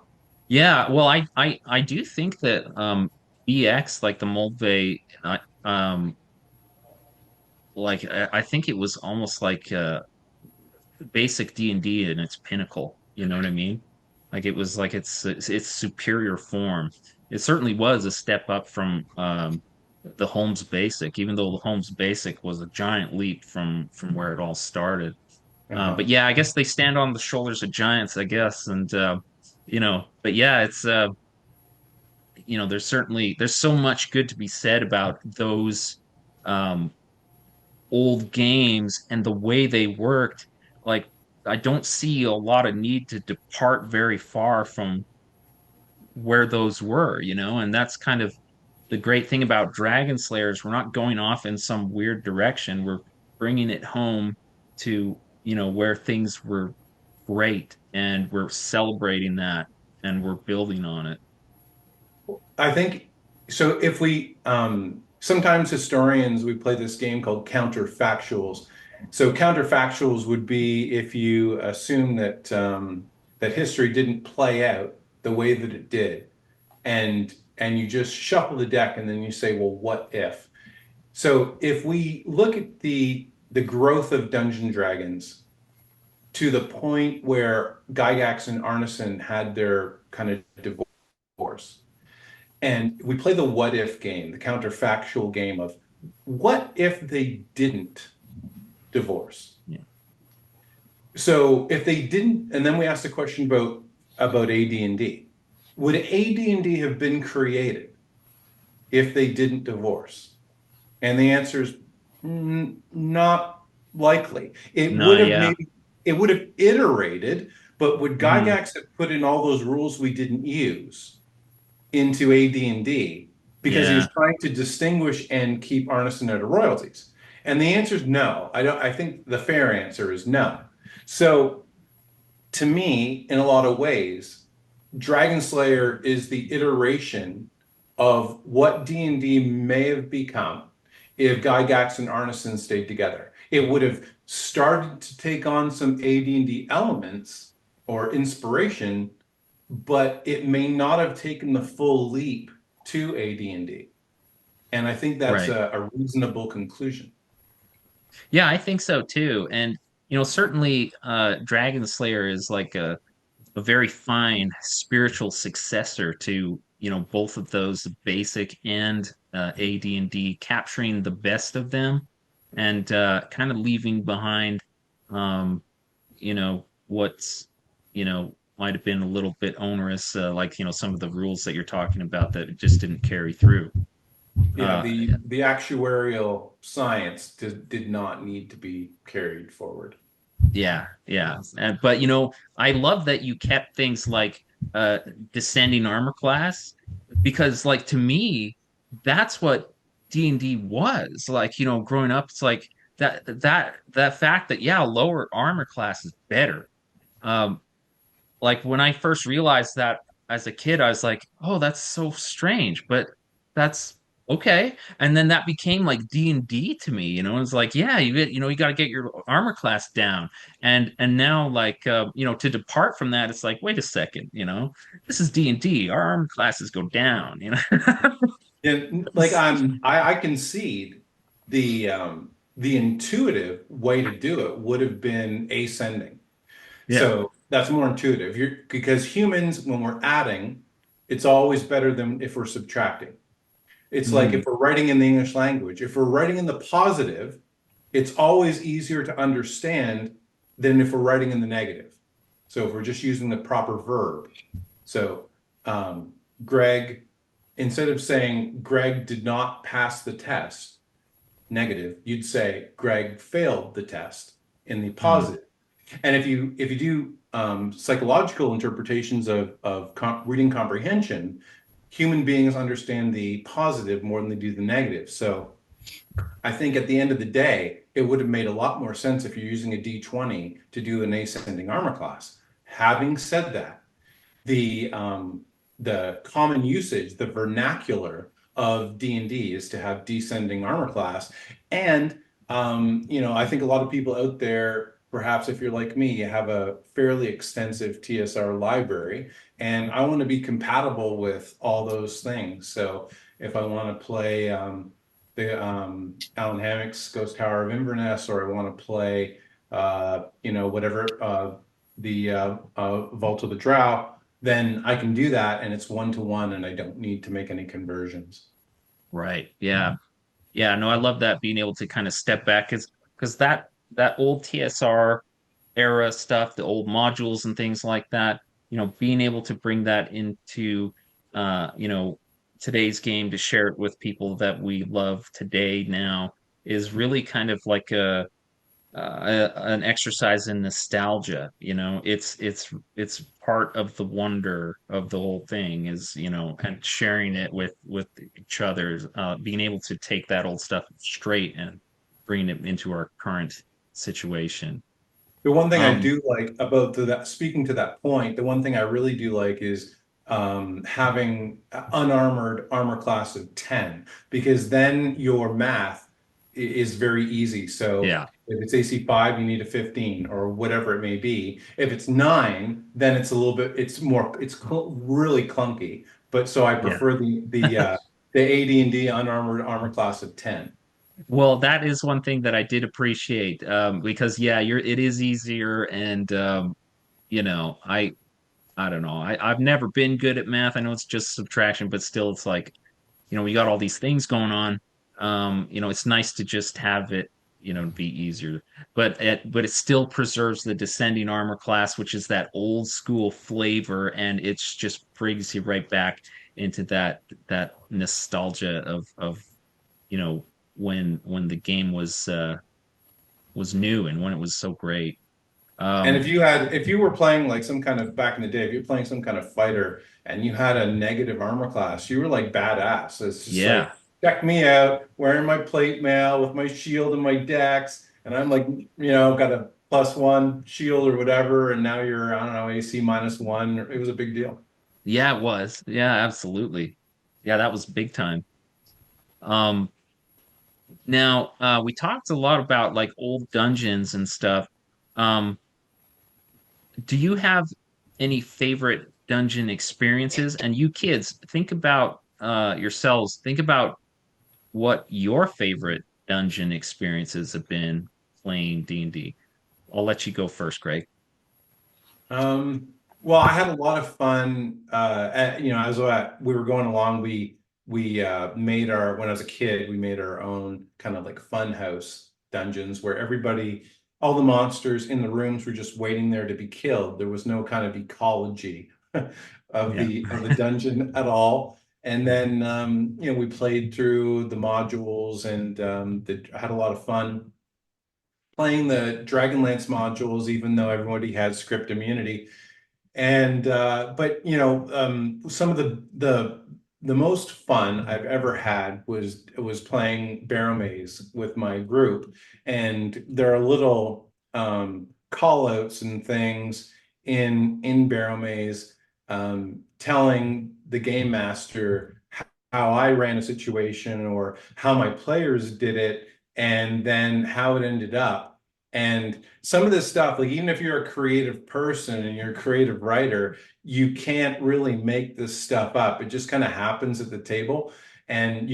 Yeah, well, I do think that BX, like the Moldvay, like I think it was almost like basic D&D in its pinnacle. You know what I mean? Like it was like its superior form. It certainly was a step up from the Holmes Basic, even though the Holmes Basic was a giant leap from where it all started. Uh-huh. But yeah, I guess they stand on the shoulders of giants, I guess, and but yeah, it's there's so much good to be said about those um old games and the way they worked. Like, I don't see a lot of need to depart very far from where those were, and that's kind of the great thing about Dragon Slayers. We're not going off in some weird direction. We're bringing it home to, where things were great, and we're celebrating that, and we're building on it. I think so. If we sometimes historians we play this game called counterfactuals. So counterfactuals would be if you assume that history didn't play out the way that it did, and you just shuffle the deck, and then you say, well, what if? So if we look at the growth of Dungeon Dragons to the point where Gygax and Arneson had their kind of divorce, and we play the what if game, the counterfactual game of what if they didn't divorce? Yeah. So if they didn't, and then we asked a question about AD&D. Would AD&D have been created if they didn't divorce? And the answer is not likely. No, yeah. It would have iterated, but would Hmm. Gygax have put in all those rules we didn't use into AD&D because he Yeah. was trying to distinguish and keep Arneson out of royalties? And the answer is no. I don't. I think the fair answer is no. So to me, in a lot of ways, Dragon Slayer is the iteration of what D&D may have become if Gygax and Arneson stayed together. It would have started to take on some AD&D elements or inspiration, but it may not have taken the full leap to AD&D. And I think that's Right. a reasonable conclusion. Yeah, I think so too. And certainly Dragon Slayer is like a very fine spiritual successor to, both of those basic and AD&D, capturing the best of them and kind of leaving behind what's, might have been a little bit onerous, like, some of the rules that you're talking about that just didn't carry through. Yeah, Uh, the actuarial science did not need to be carried forward. Yeah, yeah. But I love that you kept things like uh descending armor class because like to me that's what D&D was. Like, growing up it's like that fact that yeah, lower armor class is better. Um like when I first realized that as a kid, I was like, "Oh, that's so strange," but that's okay. And then that became like D&D to me. It's like, yeah, you got to get your armor class down. And now like to depart from that, it's like, wait a second, this is D&D. Our armor classes go down. And like I concede the intuitive way to do it would have been ascending. Yeah. So that's more intuitive. Because humans, when we're adding, it's always better than if we're subtracting. It's like Mhm. if we're writing in the English language, if we're writing in the positive, it's always easier to understand than if we're writing in the negative. So if we're just using the proper verb. So Greg, instead of saying Greg did not pass the test, negative, you'd say Greg failed the test in the Mm. positive. And if you do psychological interpretations of reading comprehension, human beings understand the positive more than they do the negative. So I think at the end of the day, it would have made a lot more sense if you're using a D20 to do an ascending armor class. Having said that, the common usage, the vernacular of D&D is to have descending armor class. And I think a lot of people out there, perhaps if you're like me, you have a fairly extensive TSR library, and I want to be compatible with all those things. So if I want to play the Alan Hammock's Ghost Tower of Inverness, or I want to play whatever Vault of the Drow, then I can do that and it's one to one and I don't need to make any conversions. Right. Yeah. Yeah, no, I love that being able to kind of step back because that old TSR era stuff, the old modules and things like that, being able to bring that into today's game to share it with people that we love today now is really kind of like an exercise in nostalgia. It's part of the wonder of the whole thing is and sharing it with each other, being able to take that old stuff straight and bring it into our current situation. The one thing I um do like about that, speaking to that point, the one thing I really do like is having unarmored armor class of 10, because then your math is very easy. So yeah, if it's AC 5, you need a 15 or whatever it may be. If it's 9, then it's a little bit, really clunky. But so I yeah. prefer the AD&D unarmored armor class of 10. Well, that is one thing that I did appreciate, because yeah, it is easier. And I don't know. I've never been good at math. I know it's just subtraction, but still, it's like, we got all these things going on. It's nice to just have it. be easier. But it still preserves the descending armor class, which is that old school flavor, and it's just brings you right back into that nostalgia of when the game was new and when it was so great. And Um, if you were playing like some kind of back in the day, if you're playing some kind of fighter and you had a negative armor class, you were like badass. It's just yeah, like, check me out, wearing my plate mail with my shield and my dex, and I'm like, got a +1 shield or whatever, and now you're, I don't know, AC -1. It was a big deal. yeah, it was. Yeah, absolutely. Yeah, that was big time. Um, Now, we talked a lot about like old dungeons and stuff. Um, do you have any favorite dungeon experiences? And you kids, think about yourselves. Think about what your favorite dungeon experiences have been playing D&D. I'll let you go first, Greg. Um, well, I had a lot of fun. As we were going along, we made our when I was a kid, we made our own kind of like fun house dungeons where all the monsters in the rooms were just waiting there to be killed. There was no kind of ecology of Yeah. the dungeon at all. And then we played through the modules and had a lot of fun playing the Dragonlance modules, even though everybody had script immunity. And but some of the most fun I've ever had was playing Barrow Maze with my group. And there are little call outs and things in Barrow Maze telling the game master how I ran a situation or how my players did it, and then how it ended up. And some of this stuff, like even if you're a creative person and you're a creative writer, you can't really make this stuff up. It just kind of happens at the table. And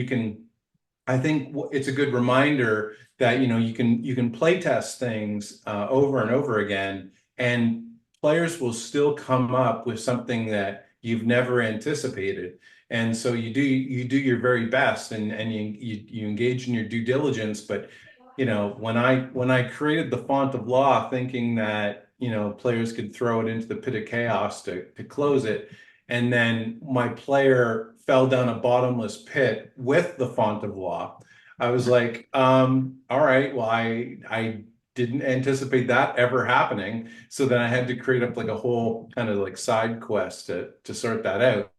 I think it's a good reminder that you can play test things over and over again, and players will still come up with something that you've never anticipated. And so you do your very best, and you engage in your due diligence. But when I created the font of law, thinking that players could throw it into the pit of chaos to close it, and then my player fell down a bottomless pit with the font of law. I was like, all right, well, I didn't anticipate that ever happening. So then I had to create up like a whole kind of like side quest to sort that out.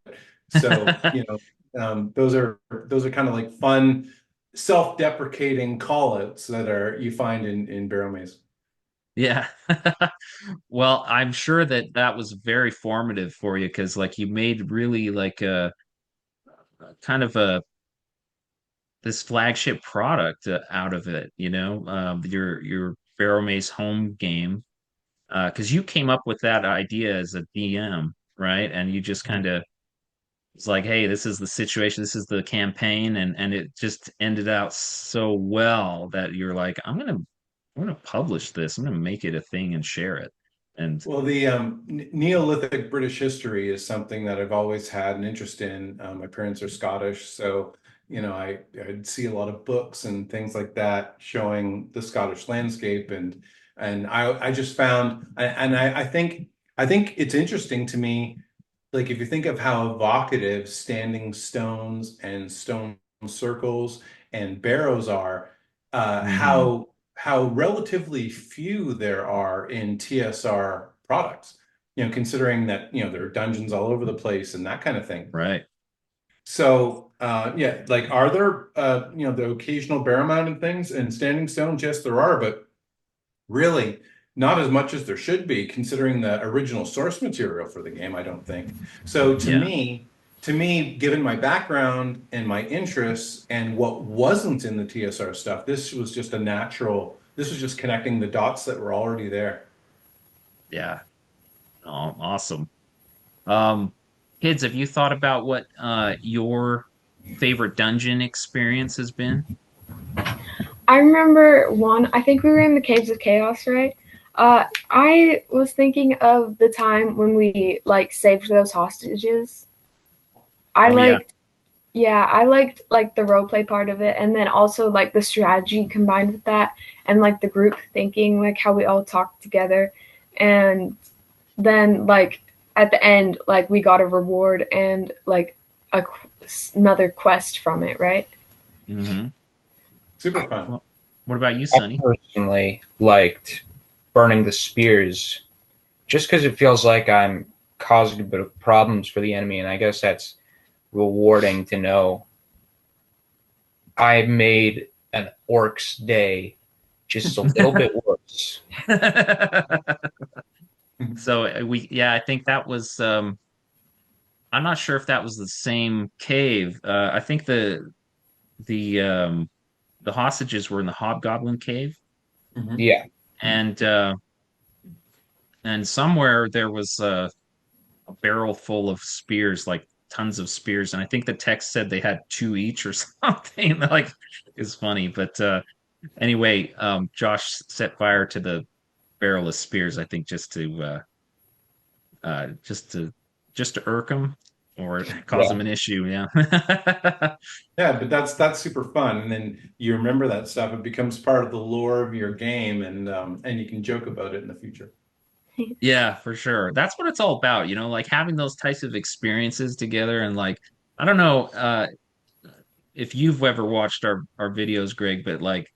So, those are kind of like fun, self-deprecating call-outs that are you find in Barrow Maze. Yeah. Well, I'm sure that that was very formative for you because like you made really like a kind of a this flagship product out of it, your Barrow Maze home game, because you came up with that idea as a DM, right? And you just kind of was like, hey, this is the situation, this is the campaign, and it just ended out so well that you're like, I'm gonna publish this, I'm gonna make it a thing and share it. And Well, the Neolithic British history is something that I've always had an interest in. My parents are Scottish, so I'd see a lot of books and things like that showing the Scottish landscape, and I just found, and I think it's interesting to me, like if you think of how evocative standing stones and stone circles and barrows are, mhm, how relatively few there are in TSR products, considering that, there are dungeons all over the place and that kind of thing. right. So, yeah, like, are there, the occasional barrel mounted things and standing stones? Yes, there are, but really not as much as there should be, considering the original source material for the game, I don't think. So Yeah. to me, given my background and my interests and what wasn't in the TSR stuff, this was just connecting the dots that were already there. Yeah. Oh, awesome. Um, Kids, have you thought about what your favorite dungeon experience has been? I remember one. I think we were in the Caves of Chaos, right? I was thinking of the time when we like saved those hostages. I Oh yeah. liked Yeah, I liked like the role play part of it, and then also like the strategy combined with that, and like the group thinking, like how we all talked together, and then like at the end, like we got a reward and like a another quest from it, right? Hmm. Super fun. Well, what about you, I Sonny? personally liked burning the spears just because it feels like I'm causing a bit of problems for the enemy, and I guess that's rewarding to know I made an orc's day just a little bit worse. So yeah, I think that was I'm not sure if that was the same cave. I think the the hostages were in the Hobgoblin cave, Mhm. Yeah, and and somewhere there was a barrel full of spears, like tons of spears, and I think the text said they had two each or something. Like it's funny, but anyway, Josh set fire to the barrel of spears, I think, uh, just to just to irk him or cause yeah. him an issue. Yeah. Yeah, but that's super fun, and then you remember that stuff. It becomes part of the lore of your game, and you can joke about it in the future. Yeah, for sure. That's what it's all about, like having those types of experiences together and like I don't know if you've ever watched our videos, Greg, but like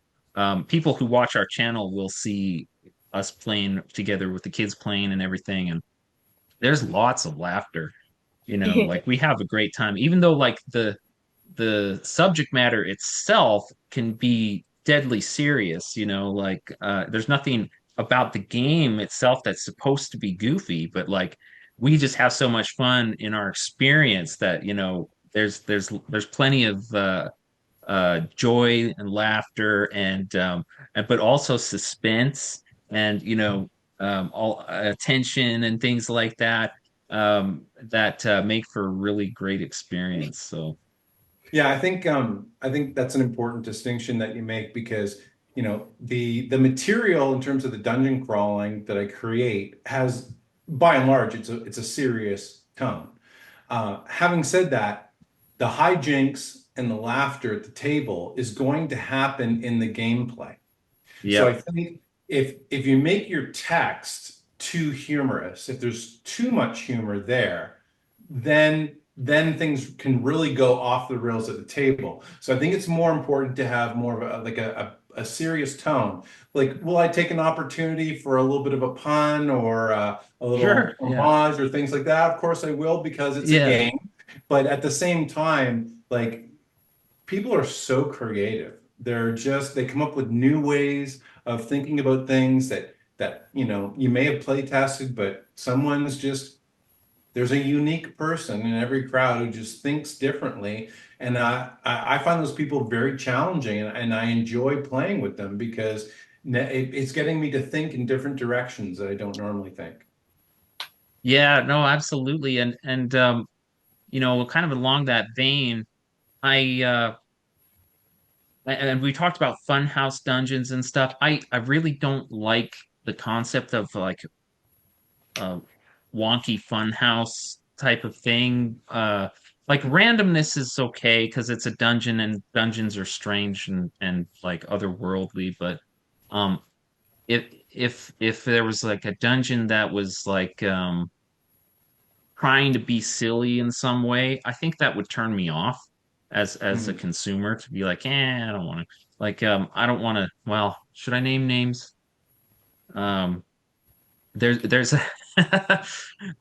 people who watch our channel will see us playing together with the kids playing and everything and there's lots of laughter. Like we have a great time even though like the subject matter itself can be deadly serious, like there's nothing about the game itself that's supposed to be goofy, but like we just have so much fun in our experience that, there's plenty of joy and laughter and but also suspense and all attention and things like that that make for a really great experience. So Yeah, I think that's an important distinction that you make because the material in terms of the dungeon crawling that I create has by and large it's a serious tone. Having said that, the hijinks and the laughter at the table is going to happen in the gameplay. So I yep. think if you make your text too humorous, if there's too much humor there, then things can really go off the rails at the table. So I think it's more important to have more of a serious tone. Like, will I take an opportunity for a little bit of a pun or a Sure. little Yeah. homage or things like that? Of course I will because it's a Yeah. game. But at the same time, like people are so creative. They come up with new ways of thinking about things that you may have play tested, but someone's just there's a unique person in every crowd who just thinks differently. And I find those people very challenging and I enjoy playing with them because it's getting me to think in different directions that I don't normally think. Yeah, no, absolutely. And kind of along that vein, I and we talked about funhouse dungeons and stuff. I really don't like the concept of like a wonky funhouse type of thing. Like randomness is okay because it's a dungeon and dungeons are strange and like otherworldly, but um if there was like a dungeon that was like trying to be silly in some way, I think that would turn me off as a Mhm. consumer to be like, I don't want to like I don't want to well, should I name names? Um there's I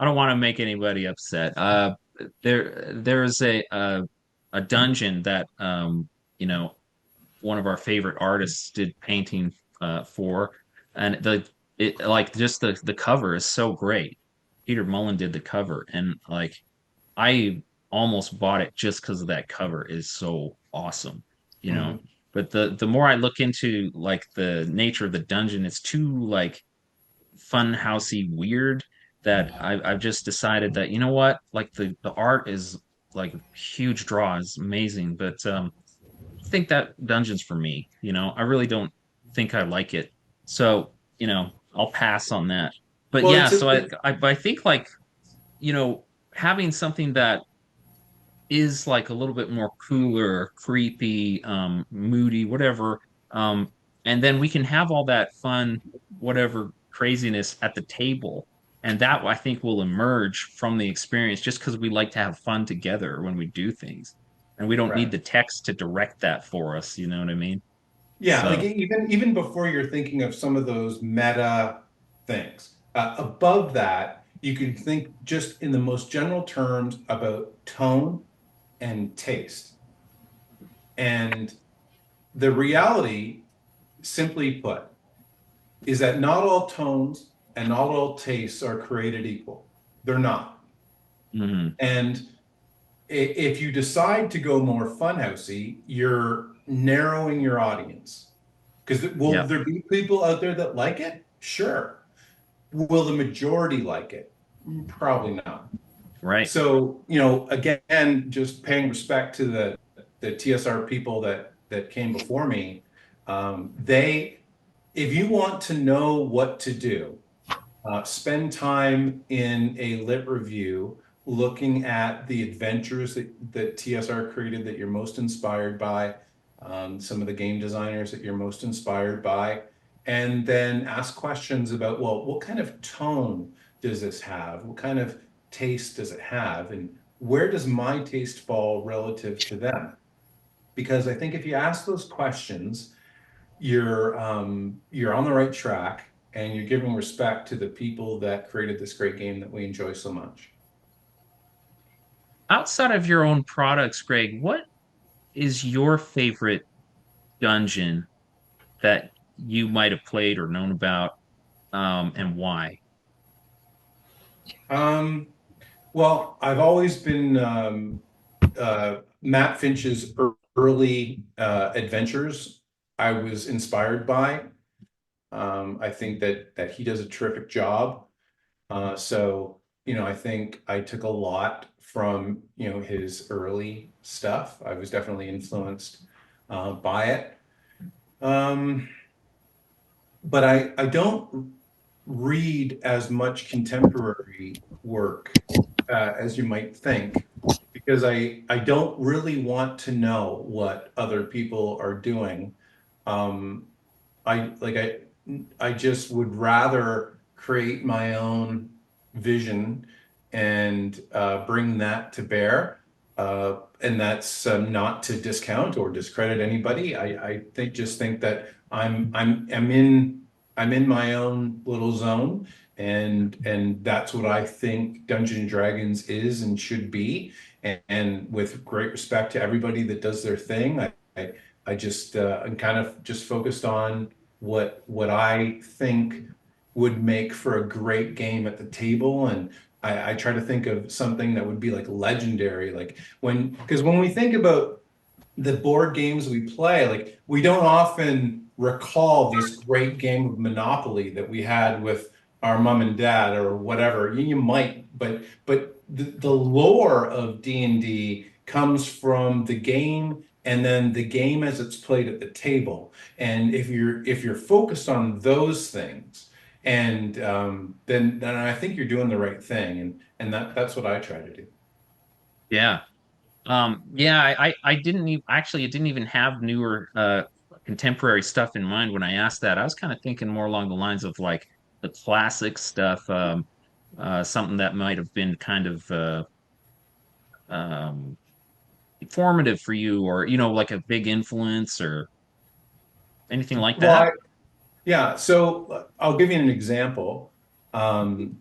don't want to make anybody upset. There's a dungeon that you know one of our favorite artists did painting for and it like just the cover is so great. Peter Mullen did the cover and like I almost bought it just because of that cover is so awesome. Mhm. But the more I look into like the nature of the dungeon, it's too like fun housey weird that I've just decided that you know what, like the art is like huge draw is amazing, but I think that dungeon's for me. I really don't think I like it, so I'll pass on that. But Well, yeah, it's so it, I think like you know having something that is like a little bit more cooler, creepy, moody, whatever. Um, and then we can have all that fun, whatever craziness at the table. And that I think will emerge from the experience just because we like to have fun together when we do things. And we don't need Right. the text to direct that for us, you know what I mean? Yeah, like So, even before you're thinking of some of those meta things, above that, you can think just in the most general terms about tone and taste. And the reality, simply put, is that not all tones and not all tastes are created equal. They're not. mhm. And if you decide to go more funhousey, you're narrowing your audience. Because will Yeah, there be people out there that like it? Sure. Will the majority like it? Probably not. right. So, again, just paying respect to the TSR people that came before me, they, if you want to know what to do, spend time in a lit review looking at the adventures that TSR created that you're most inspired by, some of the game designers that you're most inspired by, and then ask questions about, well, what kind of tone does this have? What kind of taste does it have? And where does my taste fall relative to them? Because I think if you ask those questions, you're on the right track and you're giving respect to the people that created this great game that we enjoy so much. Outside of your own products, Greg, what is your favorite dungeon that you might have played or known about, and why? Um, well, I've always been Matt Finch's early adventures. I was inspired by. I think that he does a terrific job. So, I think I took a lot from, his early stuff. I was definitely influenced by it. Um, but I don't read as much contemporary work as you might think because I don't really want to know what other people are doing. Um, I just would rather create my own vision and bring that to bear. And that's not to discount or discredit anybody. I think that I'm in my own little zone, and that's what I think Dungeons and Dragons is and should be. And with great respect to everybody that does their thing, I just I'm kind of just focused on what I think would make for a great game at the table, and I try to think of something that would be like legendary, like because when we think about the board games we play, like we don't often recall this great game of Monopoly that we had with our mom and dad or whatever. You might, but the lore of D&D comes from the game and then the game as it's played at the table. And if you're focused on those things, and then I think you're doing the right thing, and that's what I try to do. Yeah. Yeah, I didn't even actually, it didn't even have newer contemporary stuff in mind when I asked that. I was kind of thinking more along the lines of like the classic stuff, something that might have been kind of um formative for you, or like a big influence or anything like Well, that. yeah, so I'll give you an example.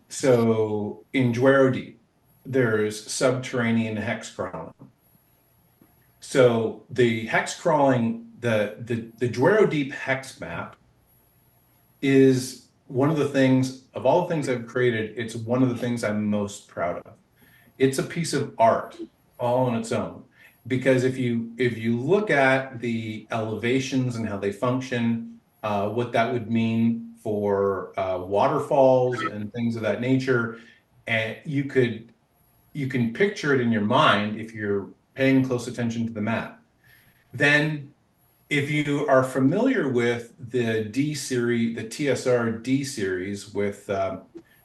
So in Dwero Deep, there's subterranean hex crawling. So the hex crawling, the Dwero Deep hex map is one of the things, of all the things I've created, it's one of the things I'm most proud of. It's a piece of art all on its own. Because if you look at the elevations and how they function, what that would mean for waterfalls and things of that nature, and you can picture it in your mind if you're paying close attention to the map. Then if you are familiar with the D series, the TSR D series with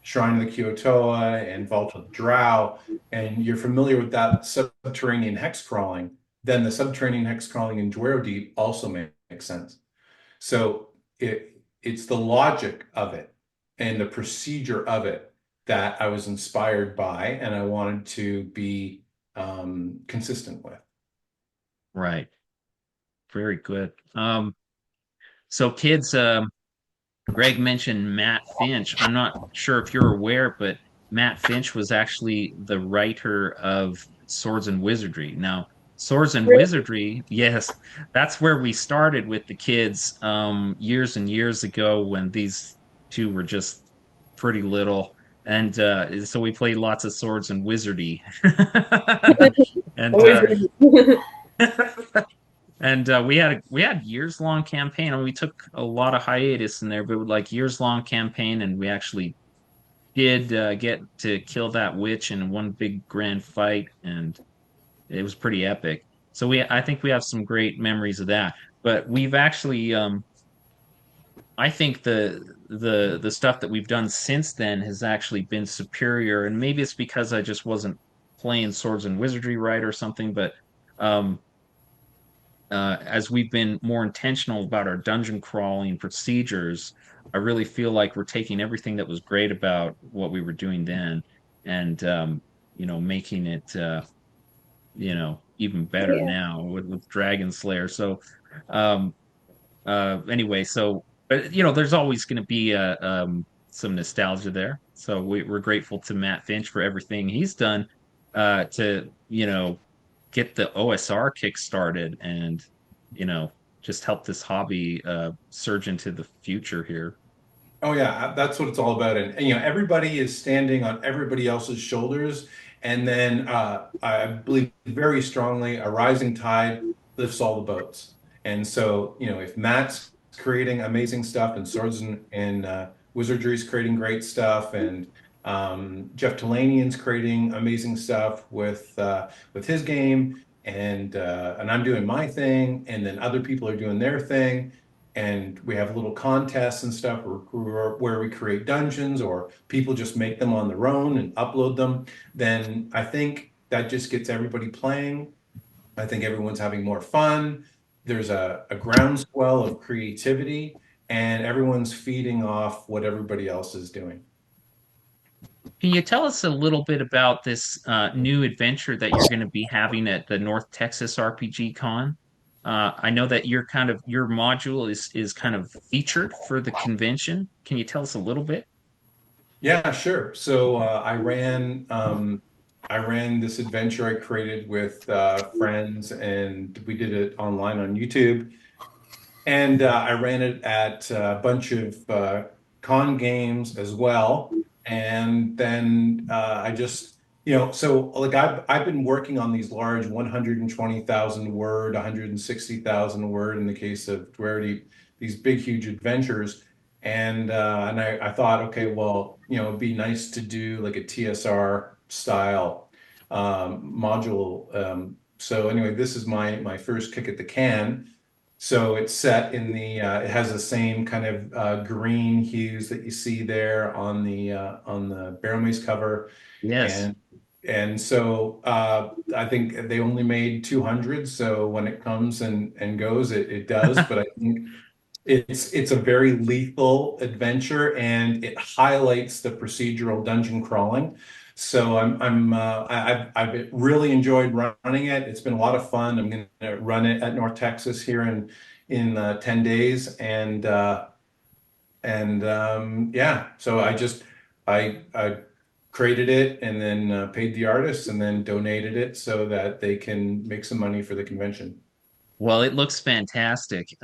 Shrine of the Kyotoa and Vault of Drow, and you're familiar with that subterranean hex crawling, then the subterranean hex crawling in Dwero Deep also makes sense. So it's the logic of it and the procedure of it that I was inspired by and I wanted to be consistent with. Right. Very good. So kids, Greg mentioned Matt Finch. I'm not sure if you're aware, but Matt Finch was actually the writer of Swords and Wizardry. Now, Swords and Really? Wizardry, yes, that's where we started with the kids years and years ago when these two were just pretty little. And so we played lots of Swords and Wizardry. And Always good. we had years long campaign. I mean, we took a lot of hiatus in there, but like years long campaign, and we actually did get to kill that witch in one big grand fight, and it was pretty epic. So I think we have some great memories of that. But we've actually, I think the stuff that we've done since then has actually been superior, and maybe it's because I just wasn't playing Swords and Wizardry right or something, but. Um, as we've been more intentional about our dungeon crawling procedures, I really feel like we're taking everything that was great about what we were doing then and making it even better Yeah. now with Dragon Slayer. So um anyway, so but there's always going to be some nostalgia there. So we're grateful to Matt Finch for everything he's done to get the OSR kick started and you know just help this hobby surge into the future here. Oh yeah, that's what it's all about. And everybody is standing on everybody else's shoulders. And then I believe very strongly a rising tide lifts all the boats. And so, if Matt's creating amazing stuff and Swords and Wizardry's creating great stuff and Jeff Talanian's creating amazing stuff with his game and I'm doing my thing and then other people are doing their thing and we have little contests and stuff where we create dungeons or people just make them on their own and upload them, then I think that just gets everybody playing. I think everyone's having more fun. There's a groundswell of creativity, and everyone's feeding off what everybody else is doing. Can you tell us a little bit about this new adventure that you're going to be having at the North Texas RPG Con? I know that your module is kind of featured for the convention. Can you tell us a little bit? Yeah, sure. So I ran this adventure I created with friends, and we did it online on YouTube. And I ran it at a bunch of con games as well. And then I just, so like I've been working on these large 120,000 word, 160,000 word in the case of Dwarity, these big, huge adventures. And I thought, okay, well, it'd be nice to do like a TSR style module. So anyway, this is my first kick at the can. So it's set in it has the same kind of green hues that you see there on the Barrel Mace cover, Yes. and and so I think they only made 200. So when it comes and goes, it does. But I think it's a very lethal adventure, and it highlights the procedural dungeon crawling. So I've really enjoyed running it. It's been a lot of fun. I'm going to run it at North Texas here in 10 days, and yeah. So I created it and then paid the artists and then donated it so that they can make some money for the convention. Well, it looks fantastic.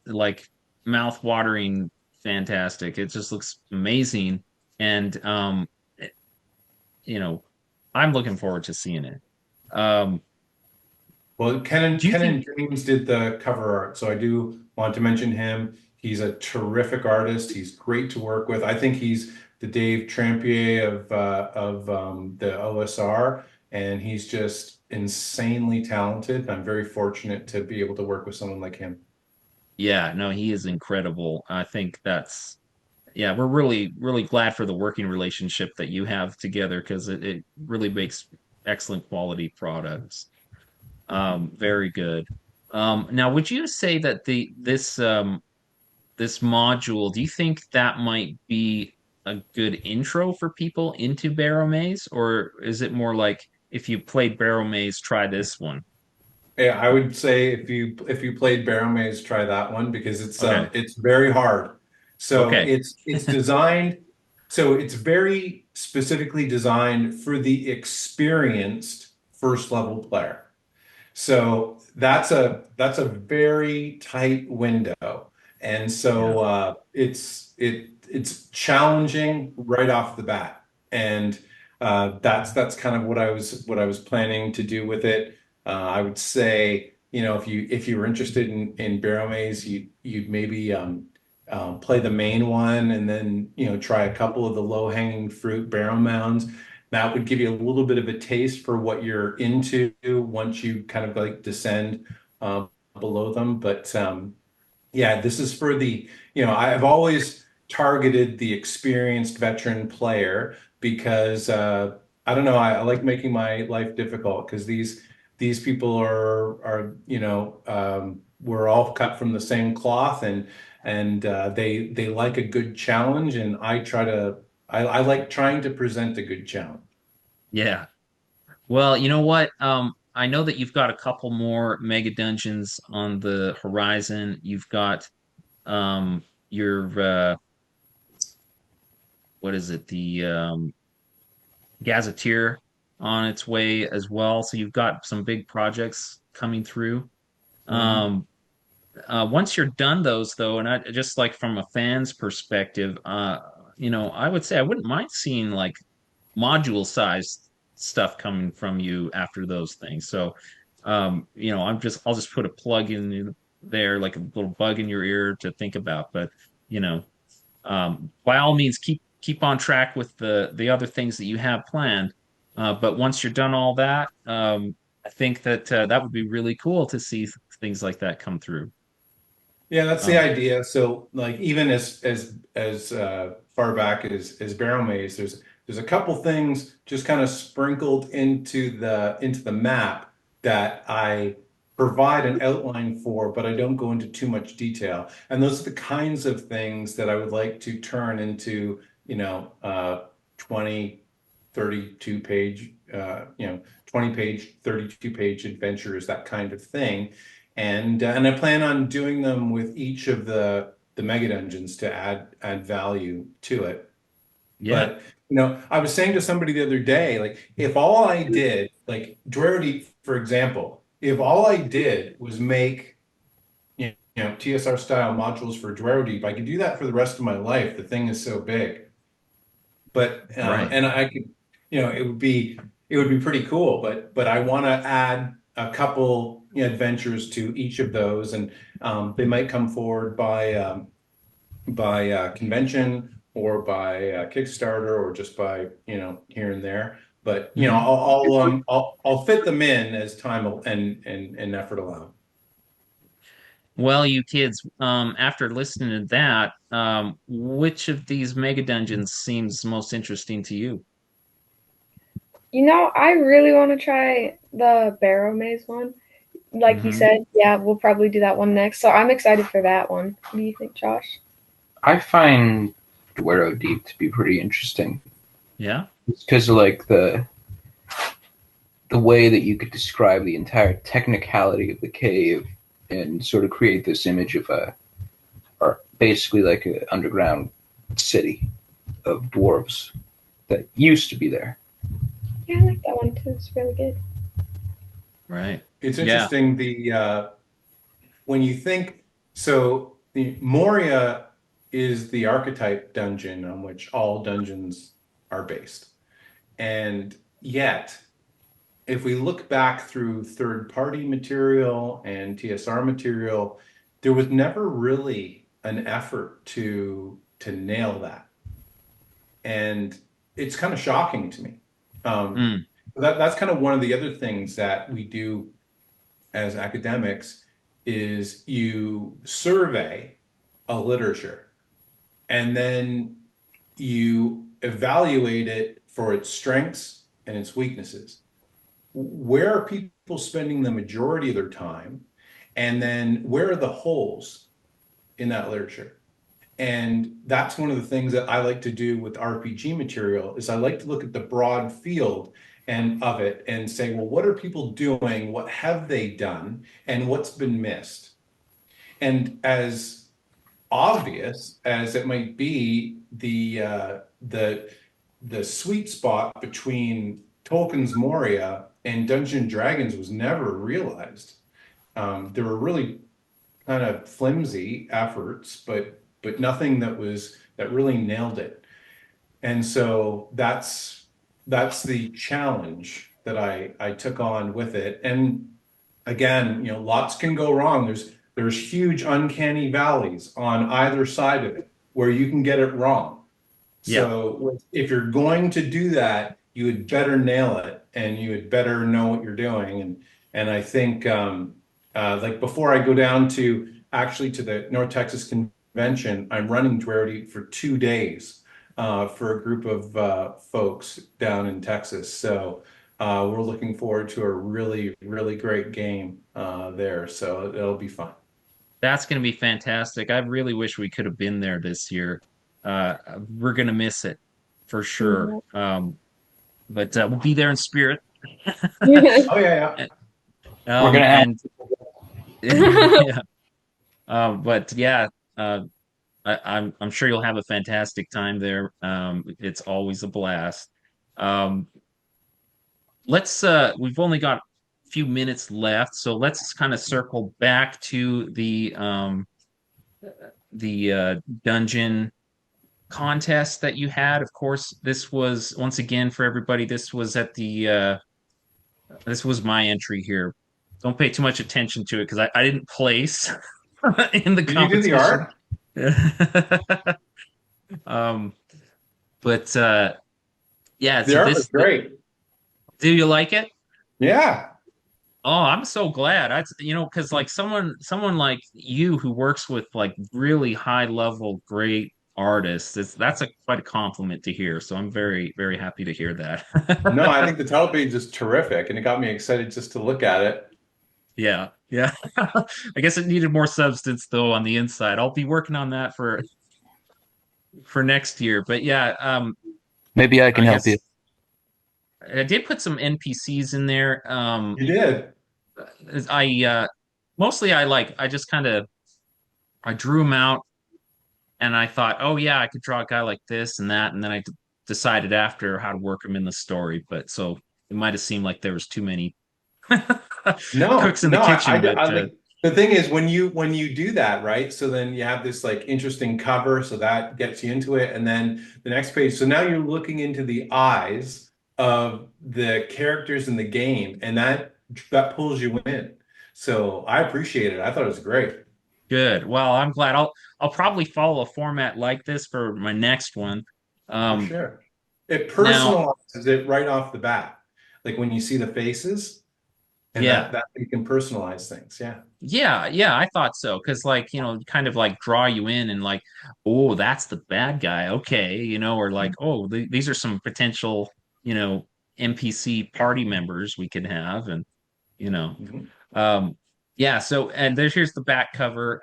Like mouth-watering fantastic. It just looks amazing. And you know, I'm looking forward to seeing it. Um, Well, do you think Ken James did the cover art, so I do want to mention him. He's a terrific artist. He's great to work with. I think he's the Dave Trampier of the OSR, and he's just insanely talented. I'm very fortunate to be able to work with someone like him. yeah, no, he is incredible. I think that's yeah, we're really glad for the working relationship that you have together because it really makes excellent quality products. Very good. Now, would you say that this module, do you think that might be a good intro for people into Barrow Maze, or is it more like if you played Barrow Maze, try this one? Yeah, I would say if you played Barrow Maze, try that one because Okay. it's very hard. So Okay. it's designed so it's very specifically designed for the experienced first level player. So that's a very tight window. And Yeah. so it's challenging right off the bat. And that's kind of what I was planning to do with it. I would say, if you were interested in Barrow Maze, you'd maybe play the main one and then try a couple of the low-hanging fruit barrel mounds. That would give you a little bit of a taste for what you're into once you kind of like descend below them. But yeah, this is for I've always targeted the experienced veteran player because I don't know, I like making my life difficult because these people we're all cut from the same cloth and they like a good challenge and I like trying to present a good challenge. Yeah. Well, you know what? I know that you've got a couple more mega dungeons on the horizon. You've got your what is it? The Gazetteer on its way as well. So you've got some big projects coming through. Mhm. Um, once you're done those though, and I just like from a fan's perspective, I would say I wouldn't mind seeing like module sized stuff coming from you after those things. So, I'll just put a plug in there, like a little bug in your ear to think about. But you know, by all means, keep on track with the other things that you have planned. But once you're done all that, I think that that would be really cool to see things like that come through. Yeah, that's the Um, idea. So like even as far back as Barrel Maze, there's a couple things just kind of sprinkled into the map that I provide an outline for, but I don't go into too much detail. And those are the kinds of things that I would like to turn into, 20, 32 page, 20 page, 32 page adventures, that kind of thing. And I plan on doing them with each of the mega dungeons to add value to it. yeah, But I was saying to somebody the other day, like if all I did, like Dwarity, for example, if all I did was make TSR style modules for Dwarity, I could do that for the rest of my life. The thing is so big. But right. and I could, it would be pretty cool. But I want to add a couple adventures to each of those, and they might come forward by convention or by Kickstarter or just by here and there. But Mhm. I'll fit them in as time and effort allow. Well, you kids, after listening to that, which of these mega dungeons seems most interesting to you? I really want to try the Barrow Maze one. Like you Hmm. said, yeah, we'll probably do that one next. So I'm excited for that one. What do you think, Josh? I find Duero Deep to be pretty interesting. Yeah, It's because of like the way that you could describe the entire technicality of the cave and sort of create this image of or basically like an underground city of dwarves that used to be there. Yeah, I like that one too. It's really good. right. It's Yeah. interesting when you think so the Moria is the archetype dungeon on which all dungeons are based. And yet, if we look back through third-party material and TSR material, there was never really an effort to nail that. And it's kind of shocking to me. Um, Mm. that's kind of one of the other things that we do as academics is you survey a literature and then you evaluate it for its strengths and its weaknesses. Where are people spending the majority of their time? And then where are the holes in that literature? And that's one of the things that I like to do with RPG material is I like to look at the broad field and of it and say, well, what are people doing? What have they done? And what's been missed? And as obvious as it might be, the sweet spot between Tolkien's Moria and Dungeons and Dragons was never realized. There were really kind of flimsy efforts, but nothing that really nailed it. And so that's the challenge that I took on with it. And again, lots can go wrong. There's huge uncanny valleys on either side of it where you can get it wrong. Yeah. So if you're going to do that, you would better nail it and you would better know what you're doing. And I think like before I go down to actually to the North Texas Convention, I'm running Duality for 2 days for a group of folks down in Texas. So we're looking forward to a really, really great game there. So it'll be fun. That's going to be fantastic. I really wish we could have been there this year. Uh, we're going to miss it for sure. But we'll be there in spirit. Oh yeah, We're gonna have And yeah, but yeah, uh, I'm sure you'll have a fantastic time there. It's always a blast. Um, we've only got a few minutes left, so let's kind of circle back to the dungeon contest that you had. Of course, this was once again for everybody. This was my entry here. Don't pay too much attention to it because I didn't place in the Did you do the competition. art? um, but yeah, The so art was great. do you like it? Yeah. Oh, I'm so glad. Because like someone like you who works with like really high level great artists, that's a quite a compliment to hear. So I'm very, very happy to hear No, I that. think the title page is terrific, and it got me excited just to look at it. Yeah, yeah. I guess it needed more substance though on the inside. I'll be working on that for next year. But yeah, maybe I can I help you. guess I did put some NPCs in there. You did. I mostly I just kind of I drew them out and I thought, oh yeah, I could draw a guy like this and that, and then decided after how to work them in the story. But so it might have seemed like there was too many No, cooks in the no, kitchen. But I like the thing is when you do that, right? So then you have this like interesting cover, so that gets you into it, and then the next page. So now you're looking into the eyes of the characters in the game, and that pulls you in. So I appreciate it. I thought it was great. good. Well, I'm glad. I'll probably follow a format like this for my next one. For Um, sure. It now, personalizes it right off the bat. Like when you see the faces and yeah, that you can personalize things. Yeah. yeah, I thought so because like kind of like draw you in and like, oh, that's the bad guy. Okay, or like, oh, these are some potential you know NPC party members we could have, and you know, Mhm. um, yeah. So and here's the back cover.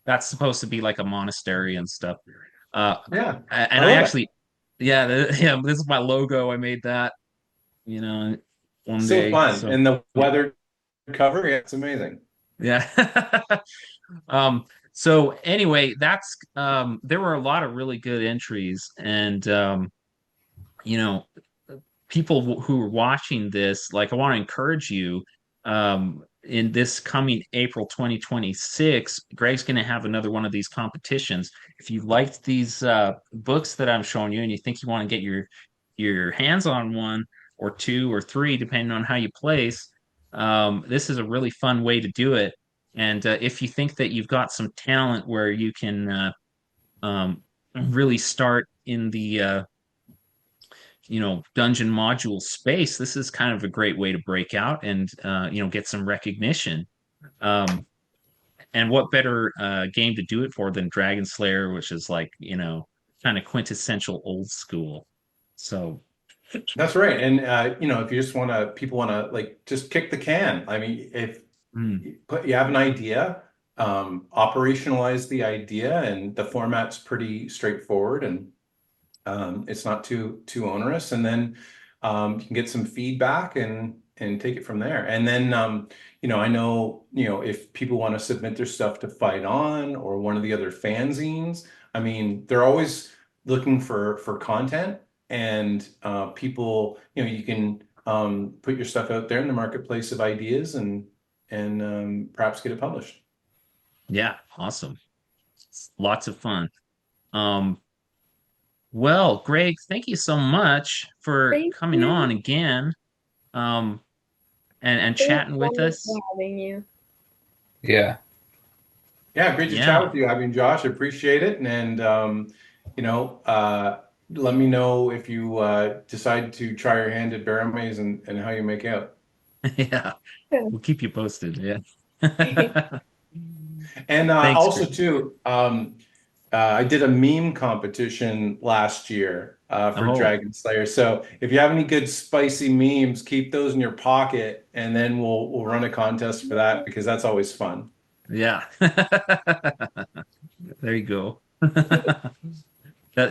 That's supposed to be like a monastery and stuff. Uh, Yeah. I and I love it. actually, yeah, yeah, this is my logo. I made that, you know, one So day. fun. So And the weather cover, yeah, it's amazing. yeah. Um, so anyway, that's there were a lot of really good entries, and you know, people who are watching this, like I want to encourage you, in this coming April 2026, Greg's going to have another one of these competitions. If you liked these books that I'm showing you and you think you want to get your hands on one or two or three, depending on how you place, this is a really fun way to do it. And if you think that you've got some talent where you can um, really start in the dungeon module space, this is kind of a great way to break out and get some recognition. Um, and what better game to do it for than Dragon Slayer, which is like, kind of quintessential old school. So, That's right. And if you just want to, people want to like just kick the can. I mean, if mm, you have an idea, operationalize the idea, and the format's pretty straightforward, and it's not too onerous. And then you can get some feedback and take it from there. And then I know if people want to submit their stuff to Fight On or one of the other fanzines, I mean, they're always looking for content, and people, you can put your stuff out there in the marketplace of ideas, and perhaps get it published. yeah, awesome. Lots of fun. Um, well, Greg, thank you so much for Thank coming on you. again, um, and It was chatting with wonderful us. having you. Yeah. Yeah, great to chat Yeah. with you. I mean, Josh, appreciate it. And, you know, uh, let me know if you decide to try your hand at Barrowmaze, and how you make out. Yeah. We'll keep you posted. Yeah. And Thanks, also, Greg. too, I did a meme competition last year for Oh, Dragon Slayer. So if you have any good spicy memes, keep those in your pocket, and then we'll run a contest for that, because that's always fun. yeah. There you go.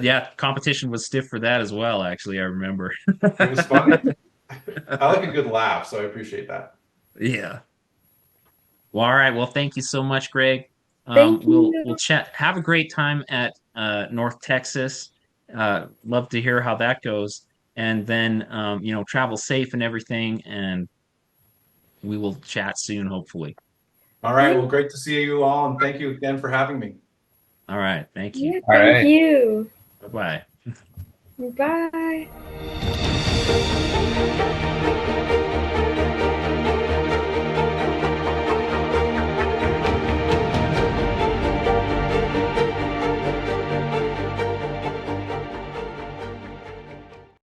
Yeah, competition was stiff for that as well, actually, I remember. It was funny. I like a good laugh, so I appreciate that. Yeah. Well, all right. Well, thank you so much, Greg. Thank We'll you. chat. Have a great time at North Texas. Love to hear how that goes. And then travel safe and everything, and we will chat soon, hopefully. All right. Well, Thank great to see you all, and thank you again for having me. All right. Thank you. you. All Thank right. you. Bye-bye. Bye.